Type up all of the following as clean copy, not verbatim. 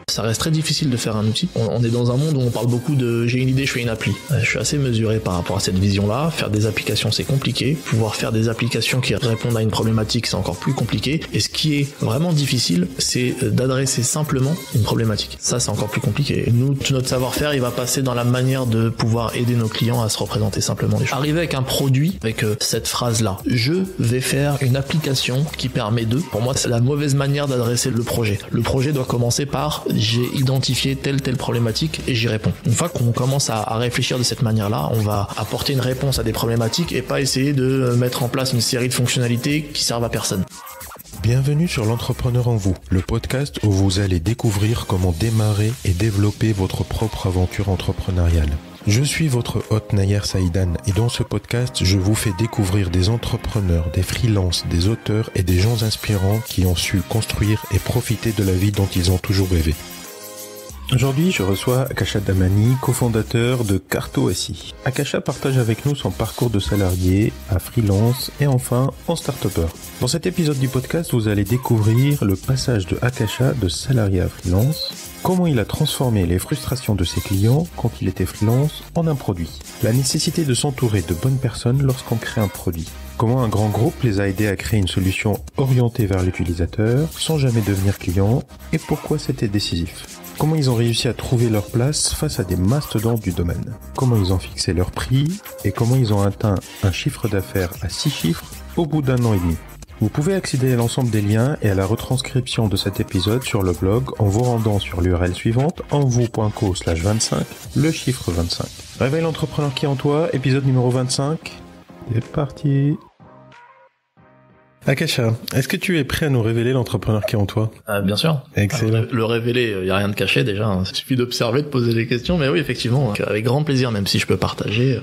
Ça reste très difficile de faire un outil. On est dans un monde où on parle beaucoup de j'ai une idée, je fais une appli. Je suis assez mesuré par rapport à cette vision-là. Faire des applications, c'est compliqué. Pouvoir faire des applications qui répondent à une problématique, c'est encore plus compliqué. Et ce qui est vraiment difficile, c'est d'adresser simplement une problématique. Ça, c'est encore plus compliqué. Et nous, tout notre savoir-faire, il va passer dans la manière de pouvoir aider nos clients à se représenter simplement les choses. Arriver avec un produit, avec cette phrase-là, je vais faire une application qui permet de, pour moi, c'est la mauvaise manière d'adresser le projet. Le projet doit commencer par j'ai identifié telle problématique et j'y réponds. Une fois qu'on commence à réfléchir de cette manière-là, on va apporter une réponse à des problématiques et pas essayer de mettre en place une série de fonctionnalités qui servent à personne. Bienvenue sur l'entrepreneur en vous, le podcast où vous allez découvrir comment démarrer et développer votre propre aventure entrepreneuriale. Je suis votre hôte Nayer Saïdan et dans ce podcast, je vous fais découvrir des entrepreneurs, des freelances, des auteurs et des gens inspirants qui ont su construire et profiter de la vie dont ils ont toujours rêvé. Aujourd'hui, je reçois Akasha Damani, cofondateur de Carto.si. Akasha partage avec nous son parcours de salarié à freelance et enfin en start-upper. Dans cet épisode du podcast, vous allez découvrir le passage de Akasha de salarié à freelance, comment il a transformé les frustrations de ses clients quand il était freelance en un produit, la nécessité de s'entourer de bonnes personnes lorsqu'on crée un produit, comment un grand groupe les a aidés à créer une solution orientée vers l'utilisateur sans jamais devenir client et pourquoi c'était décisif. Comment ils ont réussi à trouver leur place face à des mastodontes du domaine. Comment ils ont fixé leur prix et comment ils ont atteint un chiffre d'affaires à 6 chiffres au bout d'1 an et demi. Vous pouvez accéder à l'ensemble des liens et à la retranscription de cet épisode sur le blog en vous rendant sur l'URL suivante envou.co/25, le chiffre 25. Réveille l'entrepreneur qui est en toi, épisode numéro 25. C'est parti. Akasha, est-ce que tu es prêt à nous révéler l'entrepreneur qui est en toi ? Bien sûr. Excellent. Alors, le révéler, il n'y a rien de caché déjà. Il suffit d'observer, de poser des questions. Mais oui, effectivement, avec grand plaisir, même si je peux partager.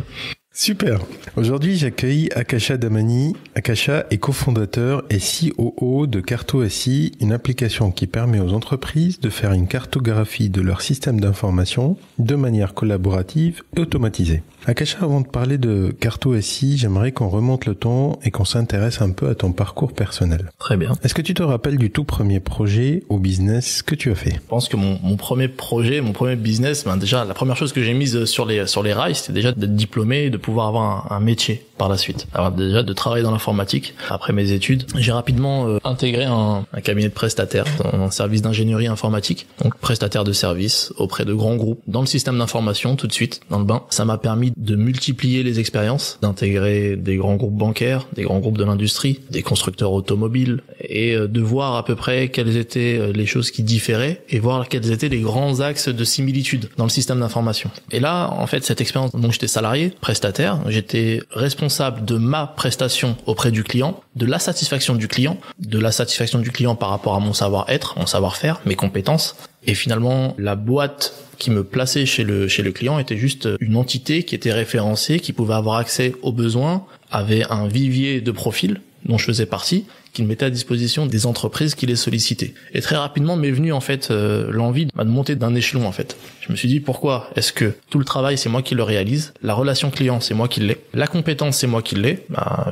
Super. Aujourd'hui, j'accueille Akasha Damani. Akasha est cofondateur et COO de Carto.si, une application qui permet aux entreprises de faire une cartographie de leur système d'information de manière collaborative et automatisée. Akasha, avant de parler de Carto.si, j'aimerais qu'on remonte le temps et qu'on s'intéresse un peu à ton parcours personnel. Très bien. Est-ce que tu te rappelles du tout premier projet ou business que tu as fait ? Je pense que mon premier projet, mon premier business, déjà, la première chose que j'ai mise sur les rails, c'était déjà d'être diplômé et de pouvoir avoir un métier par la suite. Alors déjà, de travailler dans l'informatique. Après mes études, j'ai rapidement intégré un cabinet de prestataires dans un service d'ingénierie informatique. Donc, prestataire de services auprès de grands groupes dans le système d'information tout de suite, dans le bain. Ça m'a permis de multiplier les expériences, d'intégrer des grands groupes bancaires, des grands groupes de l'industrie, des constructeurs automobiles et de voir à peu près quelles étaient les choses qui différaient et voir quels étaient les grands axes de similitude dans le système d'information. Et là, en fait, cette expérience, donc j'étais salarié, prestataire, j'étais responsable de ma prestation auprès du client, de la satisfaction du client par rapport à mon savoir-être, mon savoir-faire, mes compétences. Et finalement, la boîte qui me plaçait chez le client était juste une entité qui était référencée, qui pouvait avoir accès aux besoins, avait un vivier de profils dont je faisais partie, qui me mettait à disposition des entreprises qui les sollicitaient. Et très rapidement m'est venue en fait l'envie de monter d'un échelon en fait. Je me suis dit pourquoi est-ce que tout le travail c'est moi qui le réalise, la relation client c'est moi qui l'ai, la compétence c'est moi qui l'ai,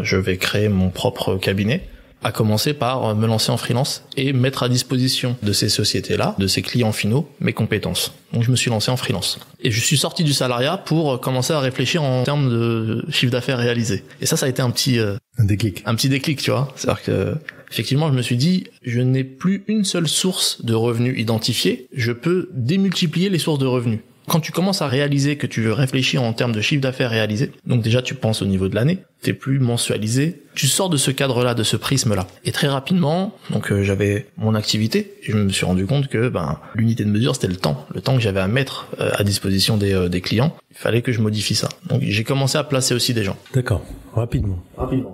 je vais créer mon propre cabinet. À commencer par me lancer en freelance et mettre à disposition de ces sociétés-là, de ces clients finaux, mes compétences. Donc je me suis lancé en freelance. Et je suis sorti du salariat pour commencer à réfléchir en termes de chiffre d'affaires réalisé. Et ça a été un petit déclic, tu vois. C'est-à-dire que effectivement, je me suis dit, je n'ai plus une seule source de revenus identifiée, je peux démultiplier les sources de revenus. Quand tu commences à réaliser que tu veux réfléchir en termes de chiffre d'affaires réalisé, donc déjà tu penses au niveau de l'année, t'es plus mensualisé, tu sors de ce cadre-là, de ce prisme-là. Et très rapidement, donc j'avais mon activité, et je me suis rendu compte que l'unité de mesure c'était le temps que j'avais à mettre à disposition des clients. Il fallait que je modifie ça. Donc j'ai commencé à placer aussi des gens. D'accord, rapidement.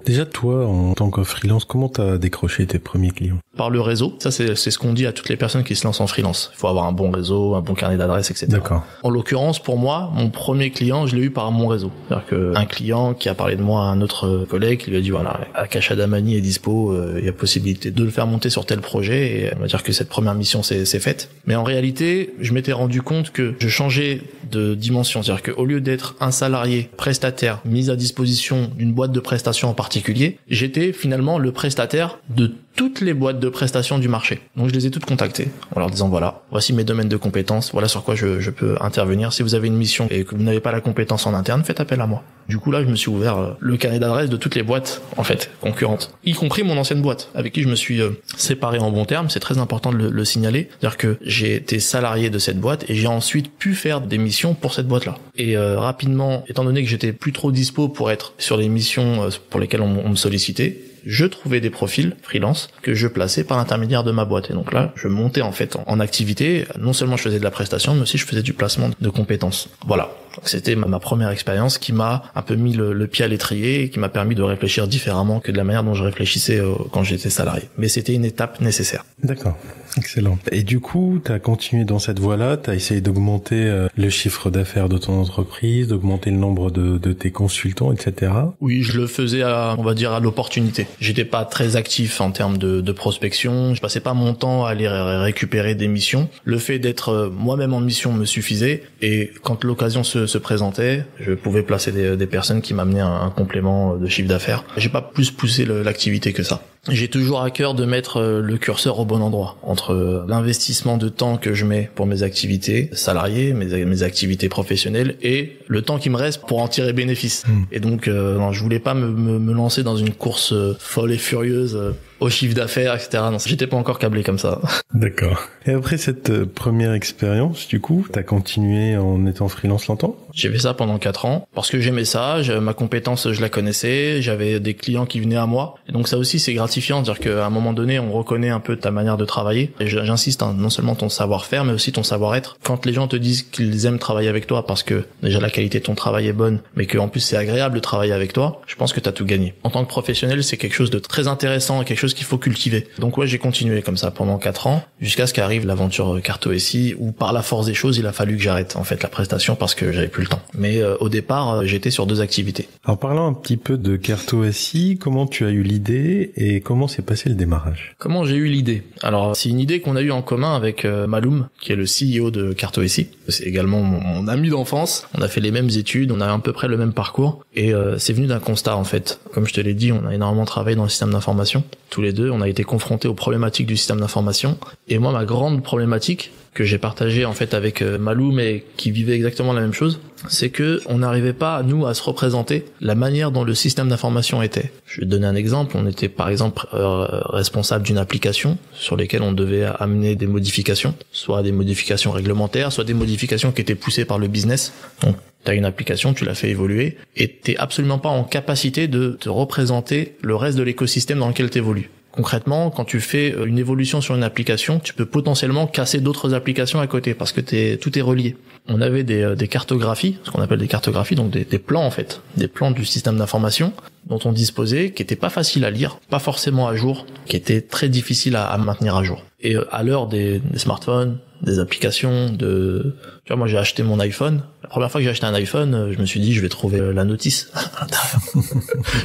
Déjà toi, en tant que freelance, comment t'as décroché tes premiers clients ? Par le réseau. Ça c'est ce qu'on dit à toutes les personnes qui se lancent en freelance. Il faut avoir un bon réseau, un bon carnet d'adresses, etc. D'accord. En l'occurrence, pour moi, mon premier client, je l'ai eu par mon réseau. C'est-à-dire qu'un client qui a parlé de moi à un autre collègue, qui lui a dit voilà, Akasha Damani est dispo, il y a possibilité de le faire monter sur tel projet, et on va dire que cette première mission c'est faite. Mais en réalité, je m'étais rendu compte que je changeais de dimension. C'est-à-dire qu'au lieu d'être un salarié prestataire mis à disposition d'une boîte de prestations en particulier, j'étais finalement le prestataire de toutes les boîtes de prestations du marché. Donc je les ai toutes contactées en leur disant voilà, voici mes domaines de compétences, voilà sur quoi je peux intervenir. Si vous avez une mission et que vous n'avez pas la compétence en interne, faites appel à moi. Du coup là, je me suis ouvert le carnet d'adresses de toutes les boîtes en fait concurrentes, y compris mon ancienne boîte avec qui je me suis séparé en bons termes. C'est très important de le signaler, c'est-à-dire que j'ai été salarié de cette boîte et j'ai ensuite pu faire des missions pour cette boîte-là. Et rapidement, étant donné que j'étais plus trop dispo pour être sur les missions pour lesquelles on me sollicitait, je trouvais des profils freelance que je plaçais par l'intermédiaire de ma boîte. Et donc là, je montais en fait en activité. Non seulement je faisais de la prestation, mais aussi je faisais du placement de compétences. Voilà. Donc c'était ma première expérience qui m'a un peu mis le pied à l'étrier et qui m'a permis de réfléchir différemment que de la manière dont je réfléchissais quand j'étais salarié. Mais c'était une étape nécessaire. D'accord. Excellent. Et du coup, tu as continué dans cette voie-là, tu as essayé d'augmenter le chiffre d'affaires de ton entreprise, d'augmenter le nombre de tes consultants, etc. Oui, je le faisais on va dire à l'opportunité. J'étais pas très actif en termes de prospection, je passais pas mon temps à aller récupérer des missions. Le fait d'être moi-même en mission me suffisait et quand l'occasion se présentait, je pouvais placer des personnes qui m'amenaient un complément de chiffre d'affaires. J'ai pas plus poussé l'activité que ça. J'ai toujours à cœur de mettre le curseur au bon endroit entre l'investissement de temps que je mets pour mes activités salariées, mes activités professionnelles et le temps qui me reste pour en tirer bénéfice. Et donc non, je voulais pas me lancer dans une course folle et furieuse au chiffre d'affaires, etc. Non, j'étais pas encore câblé comme ça. D'accord. Et après cette première expérience, du coup, t'as continué en étant freelance longtemps ? J'ai fait ça pendant 4 ans parce que j'aimais ça, ma compétence je la connaissais, j'avais des clients qui venaient à moi. Et donc ça aussi c'est gratifiant, dire qu'à un moment donné on reconnaît un peu ta manière de travailler. Et j'insiste, non seulement ton savoir-faire mais aussi ton savoir-être. Quand les gens te disent qu'ils aiment travailler avec toi parce que déjà la qualité de ton travail est bonne, mais qu'en plus c'est agréable de travailler avec toi, je pense que t'as tout gagné. En tant que professionnel, c'est quelque chose de très intéressant, quelque chose qu'il faut cultiver. Donc ouais, j'ai continué comme ça pendant 4 ans jusqu'à ce qu'arrive l'aventure Carto-SI où par la force des choses, il a fallu que j'arrête en fait la prestation parce que j'avais plus le temps. Mais au départ, j'étais sur 2 activités. Alors parlons un petit peu de Carto-SI, comment tu as eu l'idée et comment s'est passé le démarrage ? Comment j'ai eu l'idée ? Alors c'est une idée qu'on a eue en commun avec Maloum, qui est le CEO de Carto-SI. C'est également mon ami d'enfance. On a fait les mêmes études, on a à peu près le même parcours et c'est venu d'un constat en fait. Comme je te l'ai dit, on a énormément travaillé dans le système d'information. Tous les deux, on a été confrontés aux problématiques du système d'information. Et moi, ma grande problématique que j'ai partagée en fait avec Maloum et qui vivait exactement la même chose, c'est que on n'arrivait pas nous à se représenter la manière dont le système d'information était. Je vais te donner un exemple. On était par exemple responsable d'une application sur lesquelles on devait amener des modifications, soit des modifications réglementaires, soit des modifications qui étaient poussées par le business. Donc t'as une application, tu l'as fait évoluer et t'es absolument pas en capacité de te représenter le reste de l'écosystème dans lequel t'évolues. Concrètement, quand tu fais une évolution sur une application, tu peux potentiellement casser d'autres applications à côté parce que tout est relié. On avait des cartographies, ce qu'on appelle des cartographies, donc des plans en fait, des plans du système d'information dont on disposait, qui étaient pas faciles à lire, pas forcément à jour, qui étaient très difficiles à maintenir à jour. Et à l'heure des smartphones, des applications, tu vois, moi j'ai acheté mon iPhone. La première fois que j'ai acheté un iPhone, je me suis dit je vais trouver la notice à l'intérieur.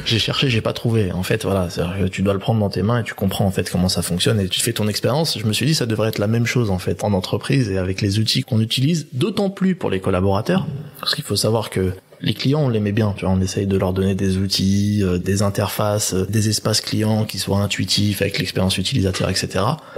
J'ai cherché, j'ai pas trouvé. En fait, voilà, c'est-à-dire que tu dois le prendre dans tes mains et tu comprends en fait comment ça fonctionne et tu fais ton expérience. Je me suis dit ça devrait être la même chose en fait en entreprise et avec les outils qu'on utilise, d'autant plus pour les collaborateurs, parce qu'il faut savoir que les clients, on l'aimait bien, tu vois, on essaye de leur donner des outils, des interfaces, des espaces clients qui soient intuitifs avec l'expérience utilisateur, etc.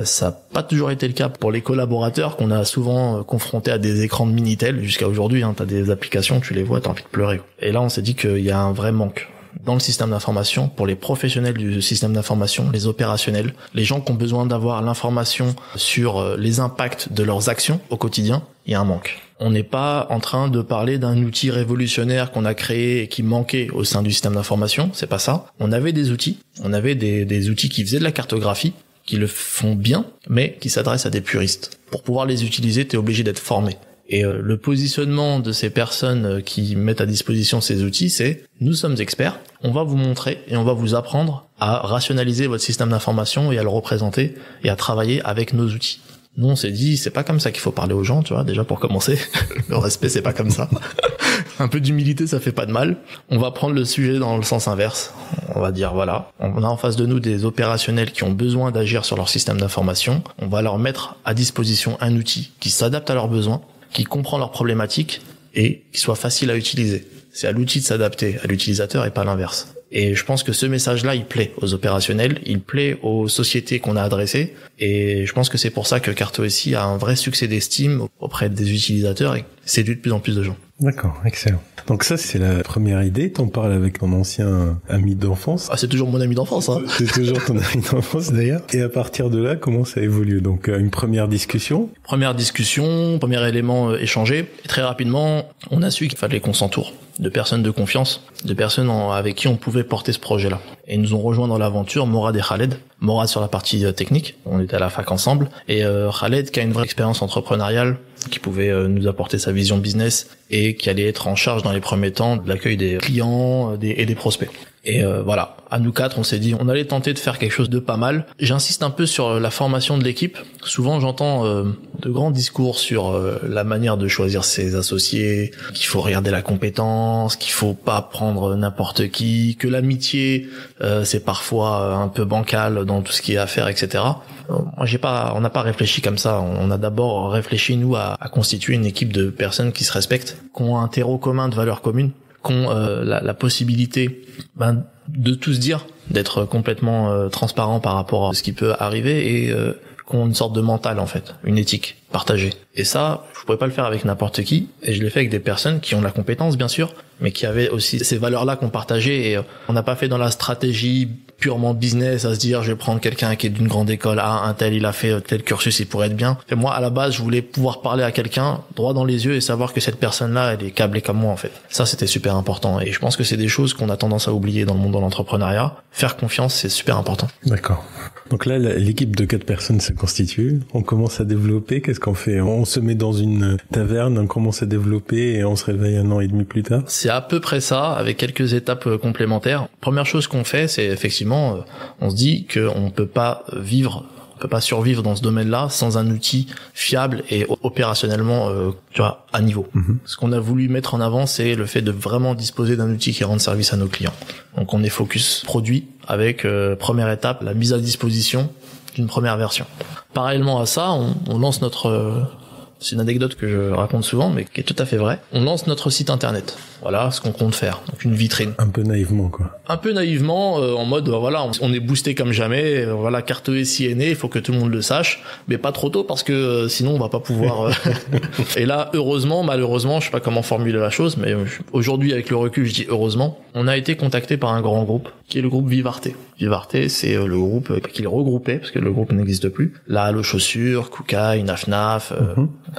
Ça n'a pas toujours été le cas pour les collaborateurs qu'on a souvent confrontés à des écrans de Minitel jusqu'à aujourd'hui. Hein, t'as des applications, tu les vois, t'as envie de pleurer. Et là, on s'est dit qu'il y a un vrai manque dans le système d'information pour les professionnels du système d'information, les opérationnels, les gens qui ont besoin d'avoir l'information sur les impacts de leurs actions au quotidien. Il y a un manque. On n'est pas en train de parler d'un outil révolutionnaire qu'on a créé et qui manquait au sein du système d'information, c'est pas ça. On avait des outils, des outils qui faisaient de la cartographie, qui le font bien, mais qui s'adressent à des puristes. Pour pouvoir les utiliser, t'es obligé d'être formé. Et le positionnement de ces personnes qui mettent à disposition ces outils, c'est « nous sommes experts, on va vous montrer et on va vous apprendre à rationaliser votre système d'information et à le représenter et à travailler avec nos outils ». Nous, on s'est dit, c'est pas comme ça qu'il faut parler aux gens, tu vois, déjà pour commencer. Le respect, c'est pas comme ça. Un peu d'humilité, ça fait pas de mal. On va prendre le sujet dans le sens inverse. On va dire, voilà, on a en face de nous des opérationnels qui ont besoin d'agir sur leur système d'information. On va leur mettre à disposition un outil qui s'adapte à leurs besoins, qui comprend leurs problématiques et qui soit facile à utiliser. C'est à l'outil de s'adapter à l'utilisateur et pas l'inverse. Et je pense que ce message-là, il plaît aux opérationnels, il plaît aux sociétés qu'on a adressées. Et je pense que c'est pour ça que Carto.SI a un vrai succès d'estime auprès des utilisateurs et séduit de plus en plus de gens. D'accord, excellent. Donc ça, c'est la première idée. T'en parles avec ton ancien ami d'enfance. Ah, c'est toujours mon ami d'enfance, hein. C'est toujours ton ami d'enfance, d'ailleurs. Et à partir de là, comment ça évolue? Donc, une première discussion. Premier élément échangé. Et très rapidement, on a su qu'il fallait qu'on s'entoure de personnes de confiance, de personnes avec qui on pouvait porter ce projet-là. Et ils nous ont rejoint dans l'aventure Morad et Khaled. Morad sur la partie technique, on était à la fac ensemble, et Khaled qui a une vraie expérience entrepreneuriale, qui pouvait nous apporter sa vision business et qui allait être en charge dans les premiers temps de l'accueil des clients et des prospects. Et voilà, à nous quatre, on s'est dit, on allait tenter de faire quelque chose de pas mal. J'insiste un peu sur la formation de l'équipe. Souvent, j'entends de grands discours sur la manière de choisir ses associés, qu'il faut regarder la compétence, qu'il faut pas prendre n'importe qui, que l'amitié, c'est parfois un peu bancal dans tout ce qui est affaires, etc. Moi, on n'a pas réfléchi comme ça. On a d'abord réfléchi, nous, à constituer une équipe de personnes qui se respectent, qui ont un terreau commun de valeurs communes, qui ont la possibilité de tout se dire, d'être complètement transparent par rapport à ce qui peut arriver et qui ont une sorte de mental en fait, une éthique partagée. Et ça, je pouvais pas le faire avec n'importe qui, et je l'ai fait avec des personnes qui ont la compétence bien sûr, mais qui avaient aussi ces valeurs-là qu'on partageait, et on n'a pas fait dans la stratégie purement business à se dire je vais prendre quelqu'un qui est d'une grande école, un tel il a fait tel cursus, il pourrait être bien. Et moi à la base je voulais pouvoir parler à quelqu'un droit dans les yeux et savoir que cette personne-là elle est câblée comme moi en fait. Ça c'était super important, et je pense que c'est des choses qu'on a tendance à oublier dans le monde de l'entrepreneuriat. Faire confiance c'est super important. D'accord. Donc là, l'équipe de 4 personnes se constitue. On commence à développer. Qu'est-ce qu'on fait? On se met dans une taverne, on commence à développer et on se réveille 1 an et demi plus tard. C'est à peu près ça, avec quelques étapes complémentaires. Première chose qu'on fait, c'est effectivement, on se dit qu'on peut pas survivre dans ce domaine-là sans un outil fiable et opérationnellement, à niveau. Ce qu'on a voulu mettre en avant, c'est le fait de vraiment disposer d'un outil qui rende service à nos clients. Donc on est focus produit avec, première étape, la mise à disposition d'une première version. Parallèlement à ça, on lance c'est une anecdote que je raconte souvent, mais qui est tout à fait vraie. On lance notre site internet. Voilà ce qu'on compte faire. Donc une vitrine. Un peu naïvement, quoi. Un peu naïvement, en mode, voilà, on est boosté comme jamais. Voilà, Carto.SI est né, il faut que tout le monde le sache. Mais pas trop tôt, parce que sinon on va pas pouvoir... Et là, malheureusement, je sais pas comment formuler la chose, mais aujourd'hui, avec le recul, je dis heureusement, on a été contacté par un grand groupe, qui est le groupe Vivarte. Vivarte, c'est le groupe qui le regroupait, parce que le groupe n'existe plus. La Halle aux chaussures, Kukai, Naf,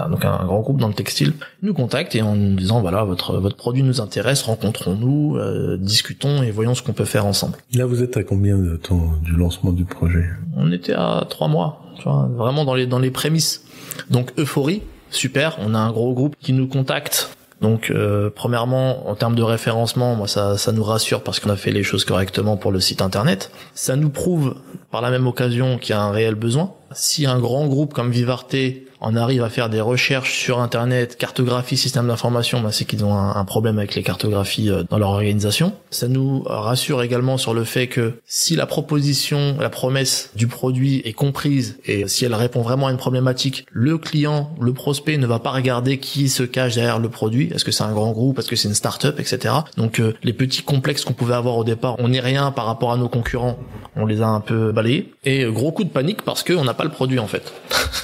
donc un grand groupe dans le textile, nous contacte et en nous disant voilà, votre produit nous intéresse, rencontrons-nous, discutons et voyons ce qu'on peut faire ensemble. Là, vous êtes à combien de temps du lancement du projet? On était à 3 mois, tu vois, vraiment dans les prémices. Donc euphorie, super, on a un gros groupe qui nous contacte. Donc premièrement, en termes de référencement, moi ça nous rassure parce qu'on a fait les choses correctement pour le site internet. Ça nous prouve par la même occasion qu'il y a un réel besoin. Si un grand groupe comme Vivarte en arrive à faire des recherches sur internet, cartographie, système d'information, c'est qu'ils ont un problème avec les cartographies dans leur organisation. Ça nous rassure également sur le fait que si la promesse du produit est comprise et si elle répond vraiment à une problématique, le client, le prospect ne va pas regarder qui se cache derrière le produit. Est-ce que c'est un grand groupe? Est-ce que c'est une start-up, etc. Donc les petits complexes qu'on pouvait avoir au départ, on n'est rien par rapport à nos concurrents, on les a un peu balayés. Et gros coup de panique parce qu'on n'a pas le produit en fait.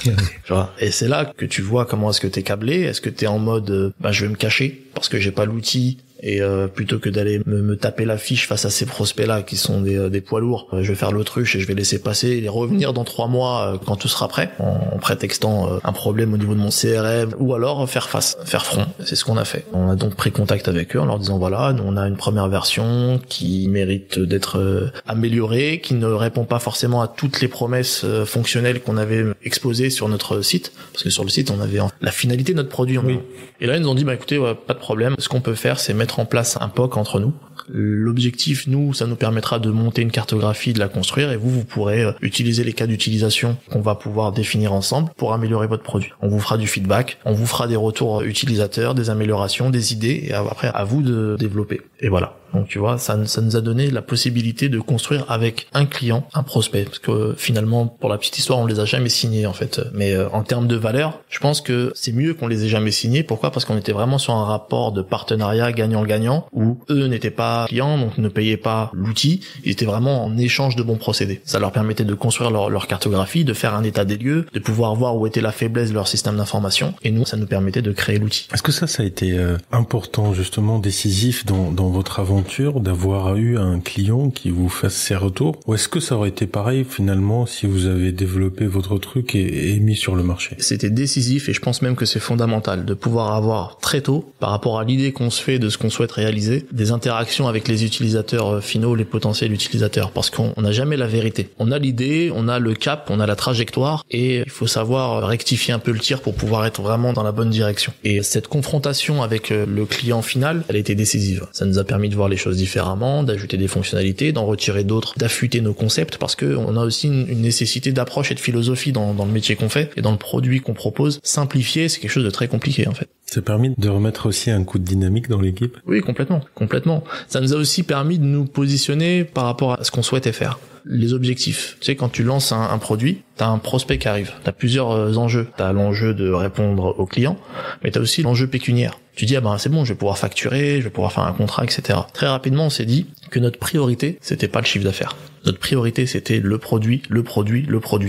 Tu vois. Et c'est là que tu vois comment est-ce que t'es câblé. Est-ce que t'es en mode je vais me cacher parce que j'ai pas l'outil, et plutôt que d'aller me taper la fiche face à ces prospects là qui sont des poids lourds, je vais faire l'autruche et je vais laisser passer et revenir dans 3 mois quand tout sera prêt, en prétextant un problème au niveau de mon CRM, ou alors faire front. C'est ce qu'on a fait. On a donc pris contact avec eux en leur disant voilà, nous on a une première version qui mérite d'être améliorée, qui ne répond pas forcément à toutes les promesses fonctionnelles qu'on avait exposées sur notre site, parce que sur le site on avait la finalité de notre produit. Oui. Et là ils nous ont dit écoutez, pas de problème, ce qu'on peut faire c'est mettre en place un POC entre nous. L'objectif, ça nous permettra de monter une cartographie, de la construire, et vous pourrez utiliser les cas d'utilisation qu'on va pouvoir définir ensemble pour améliorer votre produit. On vous fera du feedback, on vous fera des retours utilisateurs, des améliorations, des idées, et après à vous de développer. Et voilà. Donc tu vois, ça nous a donné la possibilité de construire avec un client, un prospect, parce que finalement, pour la petite histoire, on les a jamais signés en fait. Mais en termes de valeur, je pense que c'est mieux qu'on les ait jamais signés. Pourquoi ? Parce qu'on était vraiment sur un rapport de partenariat gagnant-gagnant où eux n'étaient pas clients, donc ne payaient pas l'outil. Ils étaient vraiment en échange de bons procédés. Ça leur permettait de construire leur cartographie, de faire un état des lieux, de pouvoir voir où était la faiblesse de leur système d'information. Et nous, ça nous permettait de créer l'outil. Est-ce que ça a été important, justement, décisif dans votre aventure, d'avoir eu un client qui vous fasse ses retours? Ou est-ce que ça aurait été pareil, finalement, si vous avez développé votre truc et mis sur le marché? C'était décisif et je pense même que c'est fondamental de pouvoir avoir très tôt, par rapport à l'idée qu'on se fait de ce qu'on souhaite réaliser, des interactions avec les utilisateurs finaux, les potentiels utilisateurs, parce qu'on n'a jamais la vérité. On a l'idée, on a le cap, on a la trajectoire et il faut savoir rectifier un peu le tir pour pouvoir être vraiment dans la bonne direction. Et cette confrontation avec le client final, elle a été décisive. Ça nous a permis de voir les choses différemment, d'ajouter des fonctionnalités, d'en retirer d'autres, d'affûter nos concepts, parce que on a aussi une nécessité d'approche et de philosophie dans le métier qu'on fait et dans le produit qu'on propose. Simplifier, c'est quelque chose de très compliqué en fait. Ça a permis de remettre aussi un coup de dynamique dans l'équipe? Oui, complètement. Ça nous a aussi permis de nous positionner par rapport à ce qu'on souhaitait faire. Les objectifs. Tu sais, quand tu lances un produit, t'as un prospect qui arrive. T'as plusieurs enjeux. T'as l'enjeu de répondre aux clients, mais t'as aussi l'enjeu pécuniaire. Tu dis, c'est bon, je vais pouvoir facturer, je vais pouvoir faire un contrat, etc. Très rapidement, on s'est dit que notre priorité, c'était pas le chiffre d'affaires. Notre priorité, c'était le produit,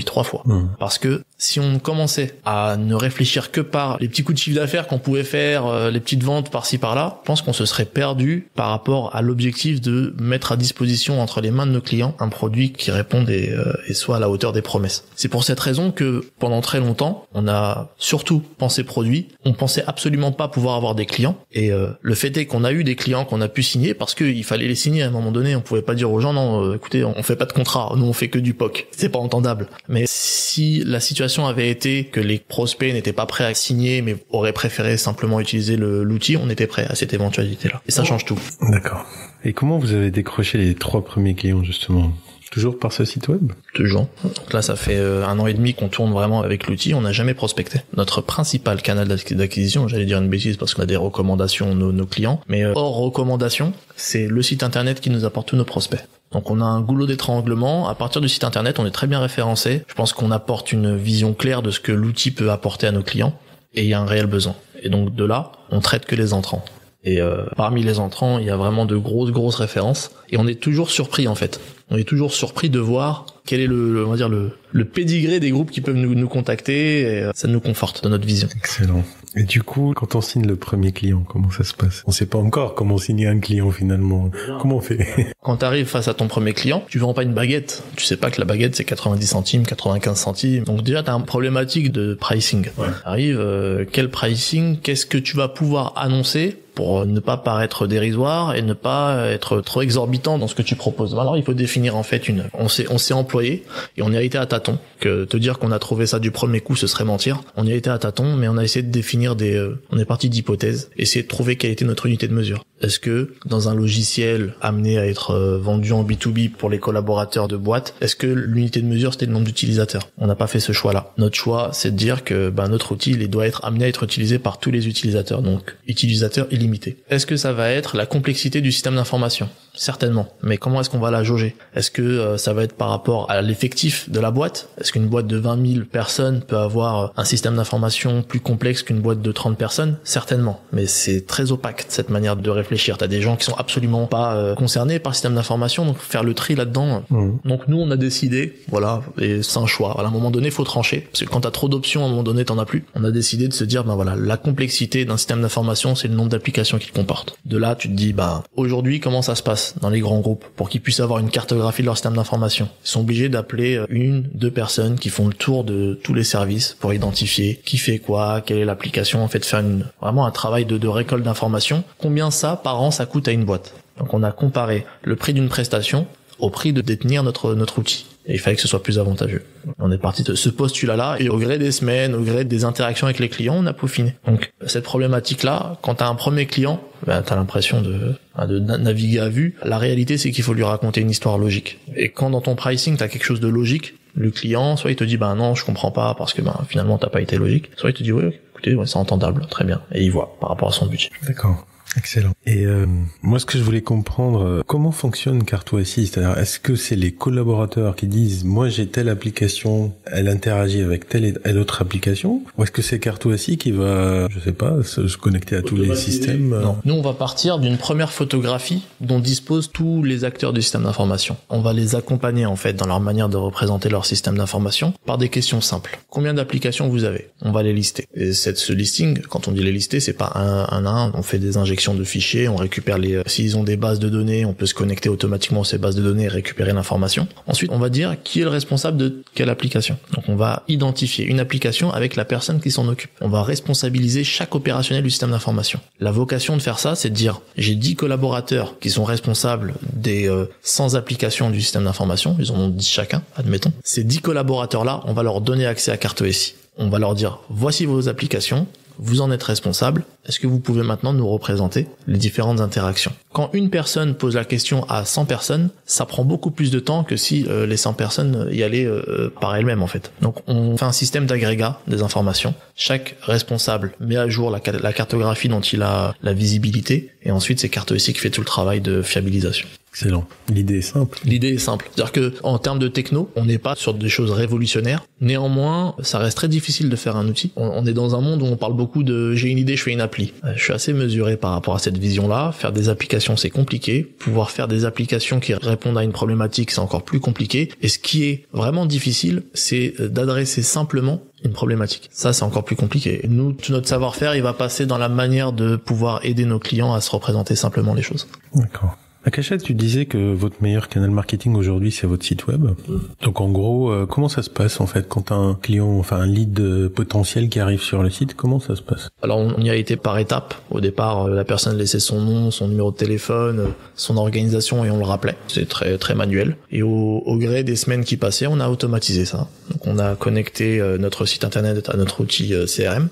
3 fois. Parce que si on commençait à ne réfléchir que par les petits coups de chiffre d'affaires qu'on pouvait faire, les petites ventes par-ci par-là, je pense qu'on se serait perdu par rapport à l'objectif de mettre à disposition entre les mains de nos clients un produit qui réponde et soit à la hauteur des promesses. C'est pour cette raison que pendant très longtemps, on a surtout pensé produit. On pensait absolument pas pouvoir avoir des clients. Et le fait est qu'on a eu des clients qu'on a pu signer parce qu'il fallait les signer à un moment donné. On pouvait pas dire aux gens non, écoutez, on fait pas de contrat, nous on fait que du POC. C'est pas entendable. Mais si la situation avait été que les prospects n'étaient pas prêts à signer mais auraient préféré simplement utiliser l'outil, on était prêt à cette éventualité-là. Et ça change tout. D'accord. Et comment vous avez décroché les 3 premiers clients justement ? Toujours par ce site web ? Toujours. Donc là, ça fait 1 an et demi qu'on tourne vraiment avec l'outil. On n'a jamais prospecté. Notre principal canal d'acquisition, j'allais dire une bêtise parce qu'on a des recommandations de nos clients, mais hors recommandations, c'est le site internet qui nous apporte tous nos prospects. Donc on a un goulot d'étranglement. À partir du site internet, on est très bien référencé. Je pense qu'on apporte une vision claire de ce que l'outil peut apporter à nos clients et il y a un réel besoin. Et donc de là, on traite que les entrants. Et parmi les entrants, il y a vraiment de grosses références. Et on est toujours surpris en fait. On est toujours surpris de voir quel est le pédigré des groupes qui peuvent nous contacter. Et ça nous conforte dans notre vision. Excellent. Et du coup, quand on signe le premier client, comment ça se passe ? On sait pas encore comment signer un client finalement. Comment on fait ? Quand tu arrives face à ton premier client, tu vends pas une baguette. Tu sais pas que la baguette c'est 90 centimes, 95 centimes. Donc déjà tu as une problématique de pricing. Ouais. Arrive quel pricing ? Qu'est-ce que tu vas pouvoir annoncer pour ne pas paraître dérisoire et ne pas être trop exorbitant dans ce que tu proposes. Alors il faut définir en fait on s'est employé et on y a été à tâtons. Que te dire qu'on a trouvé ça du premier coup, ce serait mentir. On y a été à tâtons, mais on a essayé de définir on est parti d'hypothèses, essayer de trouver quelle était notre unité de mesure. Est-ce que dans un logiciel amené à être vendu en B2B pour les collaborateurs de boîte, est-ce que l'unité de mesure c'était le nombre d'utilisateurs ? On n'a pas fait ce choix-là. Notre choix, c'est de dire que notre outil il doit être amené à être utilisé par tous les utilisateurs, donc utilisateurs illimités. Est-ce que ça va être la complexité du système d'information ? Certainement. Mais comment est-ce qu'on va la jauger ? Est-ce que ça va être par rapport à l'effectif de la boîte ? Est-ce qu'une boîte de 20 000 personnes peut avoir un système d'information plus complexe qu'une boîte de 30 personnes ? Certainement. Mais c'est très opaque cette manière de réfléchir. T'as des gens qui sont absolument pas concernés par le système d'information, donc faire le tri là-dedans. Donc nous on a décidé, voilà, et c'est un choix. À un moment donné, faut trancher, parce que quand t'as trop d'options, à un moment donné, t'en as plus. On a décidé de se dire, la complexité d'un système d'information, c'est le nombre d'applications qu'il comporte. De là, tu te dis, aujourd'hui, comment ça se passe dans les grands groupes pour qu'ils puissent avoir une cartographie de leur système d'information. Ils sont obligés d'appeler 1-2 personnes qui font le tour de tous les services pour identifier qui fait quoi, quelle est l'application, en fait faire vraiment un travail de récolte d'informations. Combien ça par an ça coûte à une boîte. Donc on a comparé le prix d'une prestation au prix de détenir notre outil. Et il fallait que ce soit plus avantageux. On est parti de ce postulat-là et au gré des semaines, au gré des interactions avec les clients, on a peaufiné. Donc cette problématique-là, quand t'as un premier client, t'as l'impression de naviguer à vue. La réalité, c'est qu'il faut lui raconter une histoire logique. Et quand dans ton pricing, t'as quelque chose de logique, le client, soit il te dit non, je comprends pas parce que finalement t'as pas été logique, soit il te dit oui, écoutez, c'est entendable, très bien. Et il voit par rapport à son budget. D'accord. Excellent. Et moi, ce que je voulais comprendre, comment fonctionne Cart2SI? C'est-à-dire, est-ce que c'est les collaborateurs qui disent, moi j'ai telle application, elle interagit avec telle et autre application, ou est-ce que c'est Cart2SI qui va, je sais pas, se connecter à tous les systèmes? Non. Nous, on va partir d'une première photographie dont disposent tous les acteurs du système d'information. On va les accompagner en fait dans leur manière de représenter leur système d'information par des questions simples. Combien d'applications vous avez? On va les lister. Et ce listing, quand on dit les lister, c'est pas un à un. On fait des injections de fichiers, on récupère s'ils ont des bases de données, on peut se connecter automatiquement à ces bases de données et récupérer l'information. Ensuite, on va dire qui est le responsable de quelle application. Donc on va identifier une application avec la personne qui s'en occupe. On va responsabiliser chaque opérationnel du système d'information. La vocation de faire ça, c'est de dire j'ai 10 collaborateurs qui sont responsables des 100 applications du système d'information, ils en ont 10 chacun, admettons. Ces 10 collaborateurs-là, on va leur donner accès à Cart2SI. On va leur dire voici vos applications, vous en êtes responsable, est-ce que vous pouvez maintenant nous représenter les différentes interactions? Quand une personne pose la question à 100 personnes, ça prend beaucoup plus de temps que si les 100 personnes y allaient par elles-mêmes en fait. Donc on fait un système d'agrégat des informations. Chaque responsable met à jour la cartographie dont il a la visibilité, et ensuite c'est Cart2SI qui fait tout le travail de fiabilisation. Excellent. L'idée est simple. L'idée est simple. C'est-à-dire que, en termes de techno, on n'est pas sur des choses révolutionnaires. Néanmoins, ça reste très difficile de faire un outil. On est dans un monde où on parle beaucoup de j'ai une idée, je fais une appli. Je suis assez mesuré par rapport à cette vision-là. Faire des applications, c'est compliqué. Pouvoir faire des applications qui répondent à une problématique, c'est encore plus compliqué. Et ce qui est vraiment difficile, c'est d'adresser simplement une problématique. Ça, c'est encore plus compliqué. Et nous, tout notre savoir-faire, il va passer dans la manière de pouvoir aider nos clients à se représenter simplement les choses. D'accord. Akasha, tu disais que votre meilleur canal marketing aujourd'hui, c'est votre site web. Donc en gros, comment ça se passe en fait quand un client, enfin un lead potentiel qui arrive sur le site, comment ça se passe? Alors on y a été par étapes. Au départ, la personne laissait son nom, son numéro de téléphone, son organisation et on le rappelait. C'est très très manuel. Et au gré des semaines qui passaient, on a automatisé ça. Donc on a connecté notre site internet à notre outil CRM.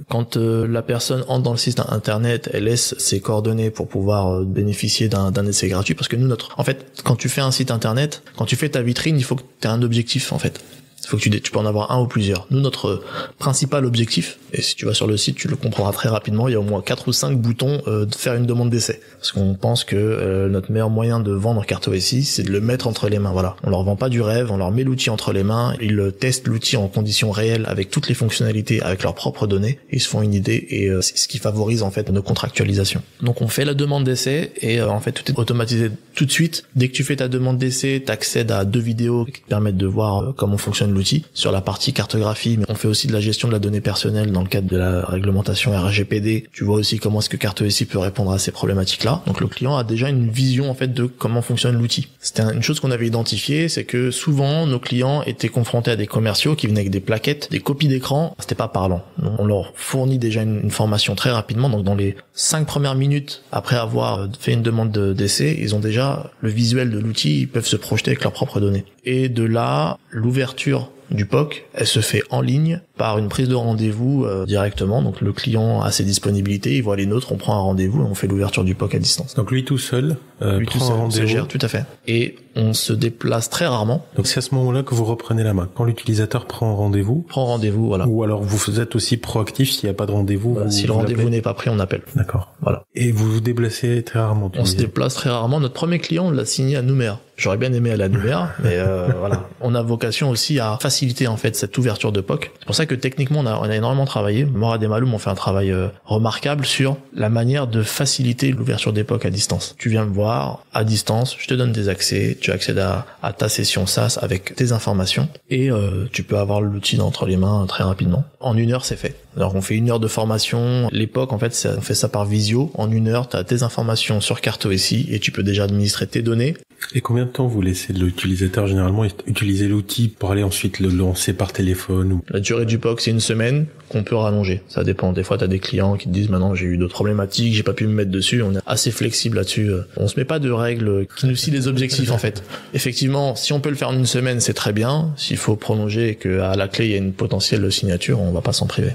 Quand la personne entre dans le site internet, elle laisse ses coordonnées pour pouvoir bénéficier d'un essai gratuit, parce que nous, en fait, quand tu fais un site internet, quand tu fais ta vitrine, il faut que tu aies un objectif, en fait. Il faut que tu peux en avoir un ou plusieurs. Nous, notre principal objectif, et si tu vas sur le site, tu le comprendras très rapidement, il y a au moins 4 ou 5 boutons de faire une demande d'essai. Parce qu'on pense que notre meilleur moyen de vendre Cart2SI, c'est de le mettre entre les mains. Voilà. On leur vend pas du rêve, on leur met l'outil entre les mains, ils testent l'outil en conditions réelles avec toutes les fonctionnalités, avec leurs propres données, et ils se font une idée, et c'est ce qui favorise en fait nos contractualisations. Donc on fait la demande d'essai, et en fait tout est automatisé tout de suite. Dès que tu fais ta demande d'essai, t'accèdes à 2 vidéos qui te permettent de voir comment fonctionne l'outil. Sur la partie cartographie, mais on fait aussi de la gestion de la donnée personnelle dans le cadre de la réglementation RGPD. Tu vois aussi comment est-ce que Cart2SI peut répondre à ces problématiques-là. Donc le client a déjà une vision en fait de comment fonctionne l'outil. C'était une chose qu'on avait identifiée, c'est que souvent nos clients étaient confrontés à des commerciaux qui venaient avec des plaquettes, des copies d'écran. C'était pas parlant. Donc, on leur fournit déjà une formation très rapidement. Donc dans les 5 premières minutes après avoir fait une demande d'essai, ils ont déjà le visuel de l'outil, ils peuvent se projeter avec leurs propres données. Et de là, l'ouverture du POC, elle se fait en ligne par une prise de rendez-vous directement. Donc le client a ses disponibilités, il voit les nôtres, on prend un rendez-vous et on fait l'ouverture du POC à distance. Donc lui tout seul prend un rendez-vous. Gère, tout à fait. Et on se déplace très rarement. Donc c'est à ce moment-là que vous reprenez la main. Quand l'utilisateur prend un rendez-vous. Voilà. Ou alors vous êtes aussi proactif s'il n'y a pas de rendez-vous. Voilà, si le rendez-vous n'est pas pris, on appelle. D'accord. Voilà. Et vous vous déplacez très rarement. On se déplace très rarement. Notre premier client, on l'a signé à Nouméa. J'aurais bien aimé aller à Nouméa, mais voilà. On a vocation aussi à faciliter en fait cette ouverture de POC. C'est pour ça que techniquement on a énormément travaillé. Morad et Maloum ont fait un travail remarquable sur la manière de faciliter l'ouverture des POC à distance. Tu viens me voir à distance, je te donne des accès, tu accèdes à ta session SaaS avec tes informations et tu peux avoir l'outil entre les mains très rapidement. En 1 heure, c'est fait. Alors on fait 1 heure de formation. L'époque, en fait, on fait ça par visio. En 1 heure, tu as tes informations sur Cart2SI et tu peux déjà administrer tes données. Et combien de temps vous laissez l'utilisateur généralement utiliser l'outil pour aller ensuite le lancer par téléphone La durée du POC, c'est 1 semaine qu'on peut rallonger. Ça dépend. Des fois, tu as des clients qui te disent maintenant j'ai eu d'autres problématiques, j'ai pas pu me mettre dessus. On est assez flexible là-dessus. On se met pas de règles qui nous scient des objectifs en fait. Effectivement, si on peut le faire en 1 semaine, c'est très bien. S'il faut prolonger et qu'à la clé il y a une potentielle signature, on va pas s'en priver.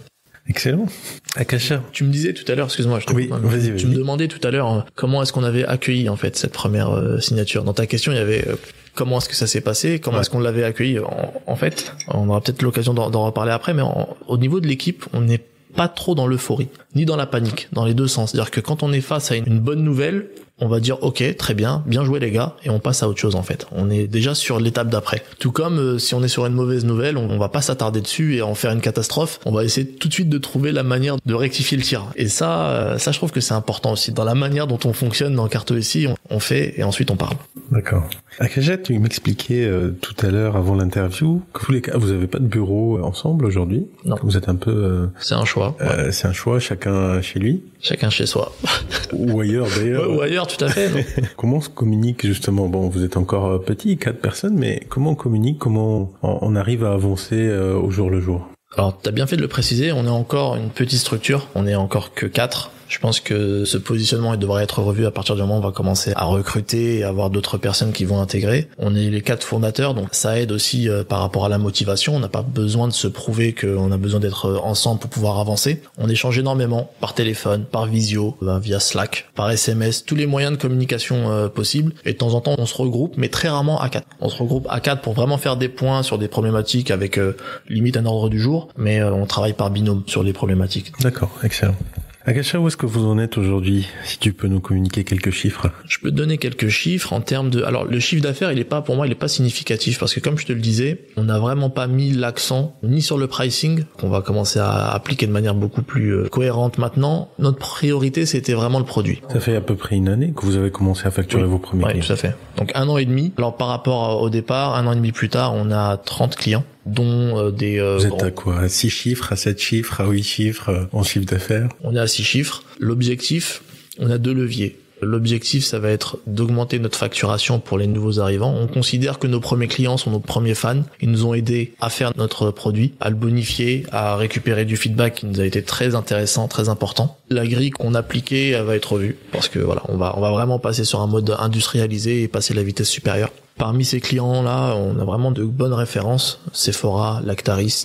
Excellent. Akasha. Tu me disais tout à l'heure, excuse-moi, vas-y. Tu me demandais tout à l'heure comment est-ce qu'on avait accueilli en fait cette première signature. Dans ta question, il y avait comment est-ce que ça s'est passé, comment est-ce qu'on l'avait accueilli. En fait, on aura peut-être l'occasion d'en reparler après, mais au niveau de l'équipe, on est pas trop dans l'euphorie, ni dans la panique, dans les deux sens. C'est-à-dire que quand on est face à une bonne nouvelle, on va dire ok, très bien joué les gars, et on passe à autre chose en fait. On est déjà sur l'étape d'après. Tout comme si on est sur une mauvaise nouvelle, on va pas s'attarder dessus et en faire une catastrophe. On va essayer tout de suite de trouver la manière de rectifier le tir. Et ça je trouve que c'est important aussi. Dans la manière dont on fonctionne dans Carto-SI, on fait et ensuite on parle. D'accord. Akaja, tu m'expliquais tout à l'heure avant l'interview que tous les cas, vous avez pas de bureau ensemble aujourd'hui. Non. Vous êtes un peu. C'est un choix. Ouais. C'est un choix, chacun chez lui. Chacun chez soi. Ou ailleurs d'ailleurs. Ou ailleurs, tout à fait. Non. Comment on se communique justement? Bon, vous êtes encore petit, 4 personnes, mais comment on communique? Comment on arrive à avancer au jour le jour? Alors, t'as bien fait de le préciser, on est encore une petite structure, on est encore que 4. Je pense que ce positionnement devrait être revu à partir du moment où on va commencer à recruter et avoir d'autres personnes qui vont intégrer. On est les 4 fondateurs, donc ça aide aussi par rapport à la motivation. On n'a pas besoin de se prouver qu'on a besoin d'être ensemble pour pouvoir avancer. On échange énormément par téléphone, par visio, via Slack, par SMS, tous les moyens de communication possibles. Et de temps en temps, on se regroupe, mais très rarement à 4. On se regroupe à 4 pour vraiment faire des points sur des problématiques avec limite un ordre du jour, mais on travaille par binôme sur les problématiques. D'accord, excellent. Akaja, où est-ce que vous en êtes aujourd'hui? Si tu peux nous communiquer quelques chiffres. Je peux te donner quelques chiffres en termes de... Alors, le chiffre d'affaires, pour moi, il est pas significatif parce que comme je te le disais, on n'a vraiment pas mis l'accent ni sur le pricing, qu'on va commencer à appliquer de manière beaucoup plus cohérente maintenant. Notre priorité, c'était vraiment le produit. Ça fait à peu près une année que vous avez commencé à facturer vos premiers clients. Oui, tout à fait. Donc 1 an et demi. Alors, par rapport au départ, 1 an et demi plus tard, on a 30 clients. Dont des... Vous êtes à quoi? À 6 chiffres, à 7 chiffres, à 8 chiffres en chiffre d'affaires? On est à 6 chiffres. L'objectif, on a 2 leviers. L'objectif, ça va être d'augmenter notre facturation pour les nouveaux arrivants. On considère que nos premiers clients sont nos premiers fans. Ils nous ont aidés à faire notre produit, à le bonifier, à récupérer du feedback qui nous a été très intéressant, très important. La grille qu'on appliquait, elle va être revue parce que voilà, on va vraiment passer sur un mode industrialisé et passer la vitesse supérieure. Parmi ces clients-là, on a vraiment de bonnes références. Sephora, Lactalis,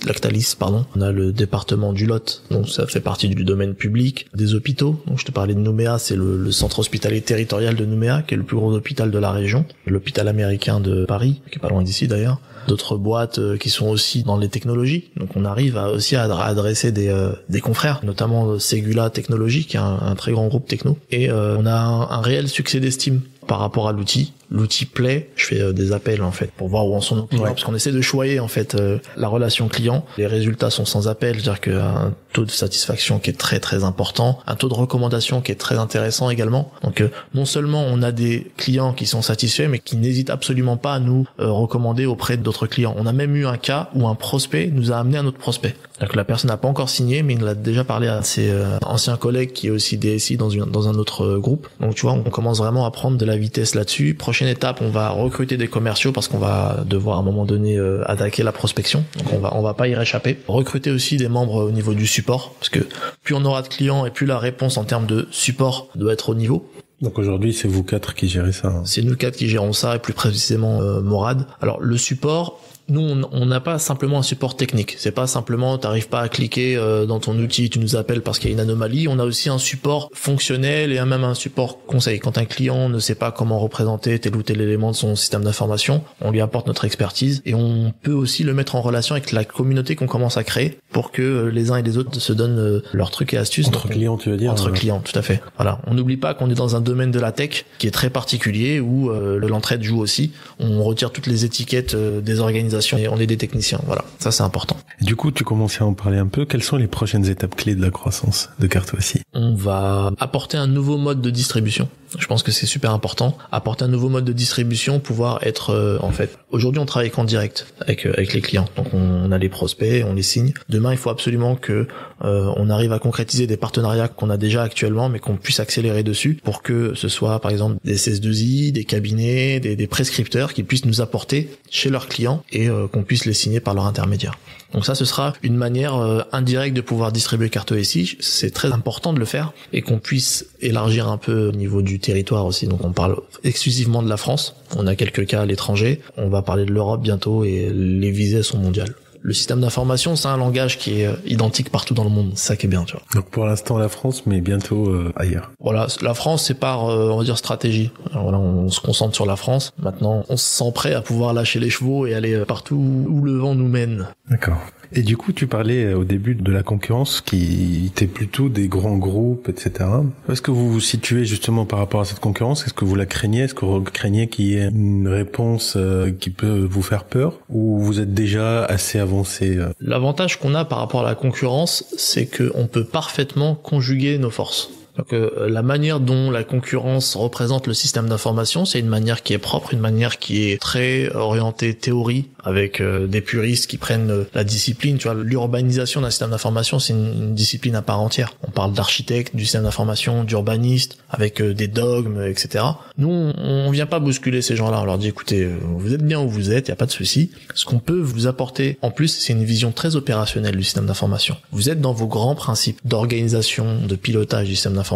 On a le département du Lot, donc ça fait partie du domaine public. Des hôpitaux, donc je te parlais de Nouméa, c'est le centre hospitalier territorial de Nouméa, qui est le plus gros hôpital de la région. L'hôpital américain de Paris, qui est pas loin d'ici d'ailleurs. D'autres boîtes qui sont aussi dans les technologies. Donc on arrive aussi à adresser des confrères, notamment Segula Technologies, qui est un très grand groupe techno. Et on a un réel succès d'estime par rapport à l'outil. L'outil plaît, je fais des appels en fait pour voir où en sont nos clients, parce qu'on essaie de choyer en fait la relation client. Les résultats sont sans appel, c'est-à-dire qu'un taux de satisfaction qui est très très important, un taux de recommandation qui est très intéressant également. Donc non seulement on a des clients qui sont satisfaits, mais qui n'hésitent absolument pas à nous recommander auprès d'autres clients. On a même eu un cas où un prospect nous a amené un autre prospect. C'est-à-dire que la personne n'a pas encore signé, mais il l'a déjà parlé à ses anciens collègues qui est aussi DSI dans un autre groupe. Donc tu vois, on commence vraiment à prendre de la vitesse là-dessus. Prochaine étape, on va recruter des commerciaux parce qu'on va devoir à un moment donné attaquer la prospection. Donc on va pas y réchapper. Recruter aussi des membres au niveau du support, parce que plus on aura de clients et plus la réponse en termes de support doit être au niveau. Donc aujourd'hui, c'est vous 4 qui gérez ça. Hein. C'est nous 4 qui gérons ça, et plus précisément Morad. Alors le support, nous on n'a pas simplement un support technique. C'est pas simplement t'arrives pas à cliquer dans ton outil, tu nous appelles parce qu'il y a une anomalie. On a aussi un support fonctionnel et même un support conseil. Quand un client ne sait pas comment représenter tel ou tel élément de son système d'information, on lui apporte notre expertise et on peut aussi le mettre en relation avec la communauté qu'on commence à créer pour que les uns et les autres se donnent leurs trucs et astuces. Entre clients, tu veux dire? Entre clients, tout à fait. Voilà. On n'oublie pas qu'on est dans un domaine de la tech qui est très particulier où l'entraide joue aussi. On retire toutes les étiquettes des organisations et on est des techniciens. Voilà. Ça, c'est important. Et du coup, tu commençais à en parler un peu. Quelles sont les prochaines étapes clés de la croissance de Carto-SI? On va apporter un nouveau mode de distribution. Je pense que c'est super important. Apporter un nouveau mode de distribution, pouvoir être en fait. Aujourd'hui, on travaille qu'en direct avec les clients. Donc, on a les prospects, on les signe. Demain, il faut absolument que on arrive à concrétiser des partenariats qu'on a déjà actuellement, mais qu'on puisse accélérer dessus pour que ce soit, par exemple, des CS2I, des cabinets, des prescripteurs qui puissent nous apporter chez leurs clients et qu'on puisse les signer par leur intermédiaire. Donc ça, ce sera une manière indirecte de pouvoir distribuer Carto-SI. C'est très important de le faire et qu'on puisse élargir un peu au niveau du territoire aussi. Donc on parle exclusivement de la France. On a quelques cas à l'étranger. On va parler de l'Europe bientôt et les visées sont mondiales. Le système d'information, c'est un langage qui est identique partout dans le monde. C'est ça qui est bien, tu vois. Donc pour l'instant la France, mais bientôt ailleurs. Voilà, la France, c'est par, on va dire, stratégie. Alors voilà, on se concentre sur la France. Maintenant, on se sent prêt à pouvoir lâcher les chevaux et aller partout où le vent nous mène. D'accord. Et du coup, tu parlais au début de la concurrence qui était plutôt des grands groupes, etc. Où est-ce que vous vous situez justement par rapport à cette concurrence? Est-ce que vous la craignez? Est-ce que vous craignez qu'il y ait une réponse qui peut vous faire peur? Ou vous êtes déjà assez avancé? L'avantage qu'on a par rapport à la concurrence, c'est qu'on peut parfaitement conjuguer nos forces. Donc la manière dont la concurrence représente le système d'information, c'est une manière qui est propre, une manière qui est très orientée théorie, avec des puristes qui prennent la discipline. Tu vois, l'urbanisation d'un système d'information, c'est une discipline à part entière. On parle d'architecte, du système d'information, d'urbaniste, avec des dogmes, etc. Nous, on vient pas bousculer ces gens-là. On leur dit, écoutez, vous êtes bien où vous êtes, il y a pas de souci. Ce qu'on peut vous apporter, en plus, c'est une vision très opérationnelle du système d'information. Vous êtes dans vos grands principes d'organisation, de pilotage du système d'information.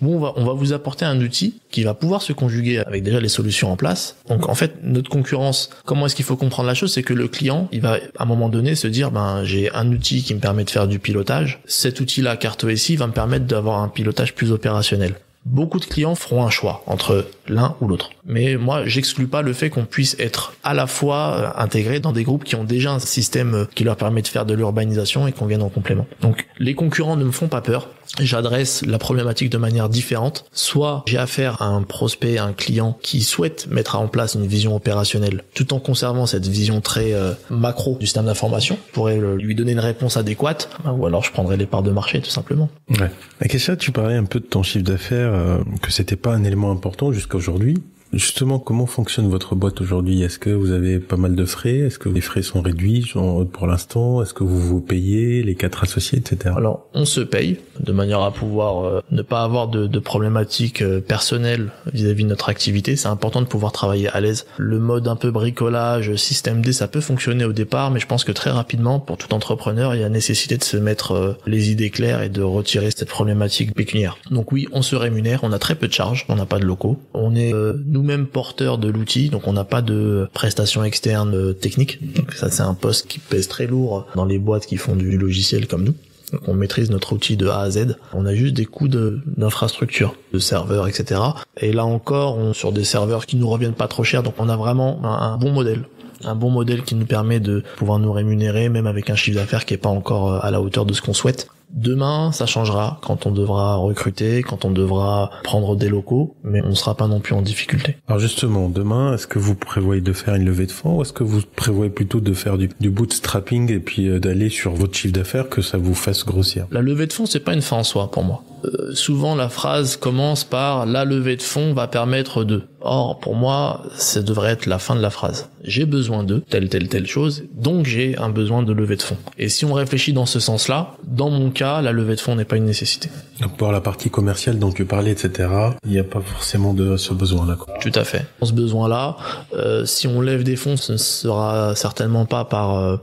Où on va vous apporter un outil qui va pouvoir se conjuguer avec déjà les solutions en place. Donc en fait, notre concurrence, comment est-ce qu'il faut comprendre la chose, c'est que le client, il va à un moment donné se dire, j'ai un outil qui me permet de faire du pilotage. Cet outil-là, CartoSI, va me permettre d'avoir un pilotage plus opérationnel. Beaucoup de clients feront un choix entre l'un ou l'autre. Mais moi, j'exclus pas le fait qu'on puisse être à la fois intégré dans des groupes qui ont déjà un système qui leur permet de faire de l'urbanisation et qu'on vienne en complément. Donc, les concurrents ne me font pas peur. J'adresse la problématique de manière différente. Soit j'ai affaire à un prospect, à un client qui souhaite mettre en place une vision opérationnelle tout en conservant cette vision très macro du système d'information. Je pourrais lui donner une réponse adéquate, ou alors je prendrai les parts de marché tout simplement. Ouais. Et Kesha, tu parlais un peu de ton chiffre d'affaires, que c'était pas un élément important jusqu'à aujourd'hui. Justement, comment fonctionne votre boîte aujourd'hui? Est-ce que vous avez pas mal de frais? Est-ce que les frais sont réduits pour l'instant? Est-ce que vous payez les 4 associés, etc.? Alors, on se paye de manière à pouvoir ne pas avoir de problématiques personnelles vis-à-vis de notre activité. C'est important de pouvoir travailler à l'aise. Le mode un peu bricolage, système D, ça peut fonctionner au départ, mais je pense que très rapidement, pour tout entrepreneur, il y a nécessité de se mettre les idées claires et de retirer cette problématique pécuniaire. Donc oui, on se rémunère, on a très peu de charges, on n'a pas de locaux. On est nous-mêmes porteurs de l'outil, donc on n'a pas de prestations externes techniques. Donc ça, c'est un poste qui pèse très lourd dans les boîtes qui font du logiciel comme nous. Donc on maîtrise notre outil de A à Z. On a juste des coûts d'infrastructure, de serveurs, etc. Et là encore, sur des serveurs qui nous reviennent pas trop cher, donc on a vraiment un bon modèle. Un bon modèle qui nous permet de pouvoir nous rémunérer, même avec un chiffre d'affaires qui est pas encore à la hauteur de ce qu'on souhaite. Demain, ça changera quand on devra recruter, quand on devra prendre des locaux, mais on ne sera pas non plus en difficulté. Alors justement, demain, est-ce que vous prévoyez de faire une levée de fonds ou est-ce que vous prévoyez plutôt de faire du bootstrapping et puis d'aller sur votre chiffre d'affaires que ça vous fasse grossir? La levée de fonds, c'est pas une fin en soi pour moi. Souvent, la phrase commence par « la levée de fonds va permettre de ». Or, pour moi, ça devrait être la fin de la phrase. J'ai besoin de telle chose, donc j'ai un besoin de levée de fonds. Et si on réfléchit dans ce sens-là, dans mon cas, la levée de fonds n'est pas une nécessité. Donc pour la partie commerciale dont tu parlais, etc., il n'y a pas forcément de ce besoin-là, quoi. Tout à fait. Ce besoin-là, si on lève des fonds, ce ne sera certainement pas par...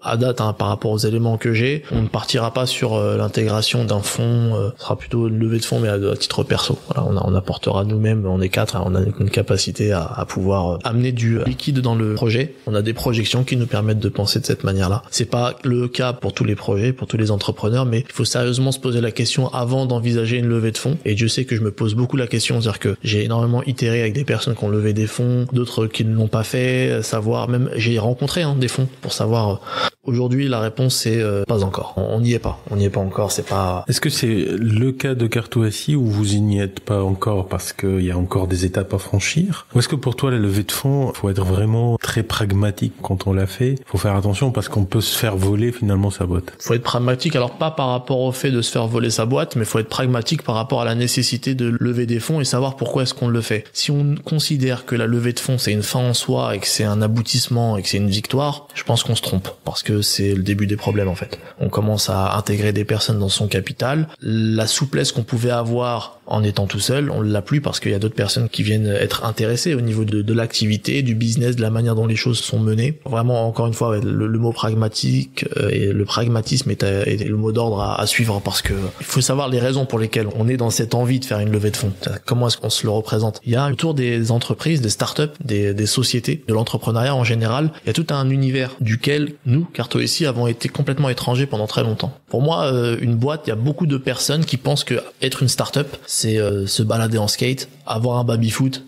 à date, par rapport aux éléments que j'ai, on ne partira pas sur l'intégration d'un fonds, ce sera plutôt une levée de fonds, mais à titre perso. Voilà, on apportera nous-mêmes, on est 4, on a une capacité à pouvoir amener du liquide dans le projet. On a des projections qui nous permettent de penser de cette manière-là. C'est pas le cas pour tous les projets, pour tous les entrepreneurs, mais il faut sérieusement se poser la question avant d'envisager une levée de fonds. Et Dieu sait que je me pose beaucoup la question, c'est-à-dire que j'ai énormément itéré avec des personnes qui ont levé des fonds, d'autres qui ne l'ont pas fait, savoir, même j'ai rencontré des fonds pour savoir. Aujourd'hui, la réponse c'est pas encore. On n'y est pas. On n'y est pas encore. C'est pas. Est-ce que c'est le cas de CartoSI où vous n'y êtes pas encore parce qu'il y a encore des étapes à franchir? Ou est-ce que pour toi la levée de fonds, faut être vraiment très pragmatique quand on l'a fait? Faut faire attention parce qu'on peut se faire voler finalement sa boîte. Faut être pragmatique. Alors pas par rapport au fait de se faire voler sa boîte, mais faut être pragmatique par rapport à la nécessité de lever des fonds et savoir pourquoi est-ce qu'on le fait. Si on considère que la levée de fonds c'est une fin en soi et que c'est un aboutissement et que c'est une victoire, je pense qu'on se trompe parce que c'est le début des problèmes en fait. On commence à intégrer des personnes dans son capital. La souplesse qu'on pouvait avoir en étant tout seul, on l'a plus parce qu'il y a d'autres personnes qui viennent être intéressées au niveau de l'activité, du business, de la manière dont les choses sont menées. Vraiment, encore une fois, le mot pragmatique et le pragmatisme est le mot d'ordre à suivre parce que il faut savoir les raisons pour lesquelles on est dans cette envie de faire une levée de fonds. Comment est-ce qu'on se le représente? Il y a autour des entreprises, des startups, des sociétés, de l'entrepreneuriat en général, il y a tout un univers duquel nous, CartoSI, avons été complètement étrangers pendant très longtemps. Pour moi, une boîte, il y a beaucoup de personnes qui pensent que être une startup, c'est se balader en skate, avoir un baby-foot,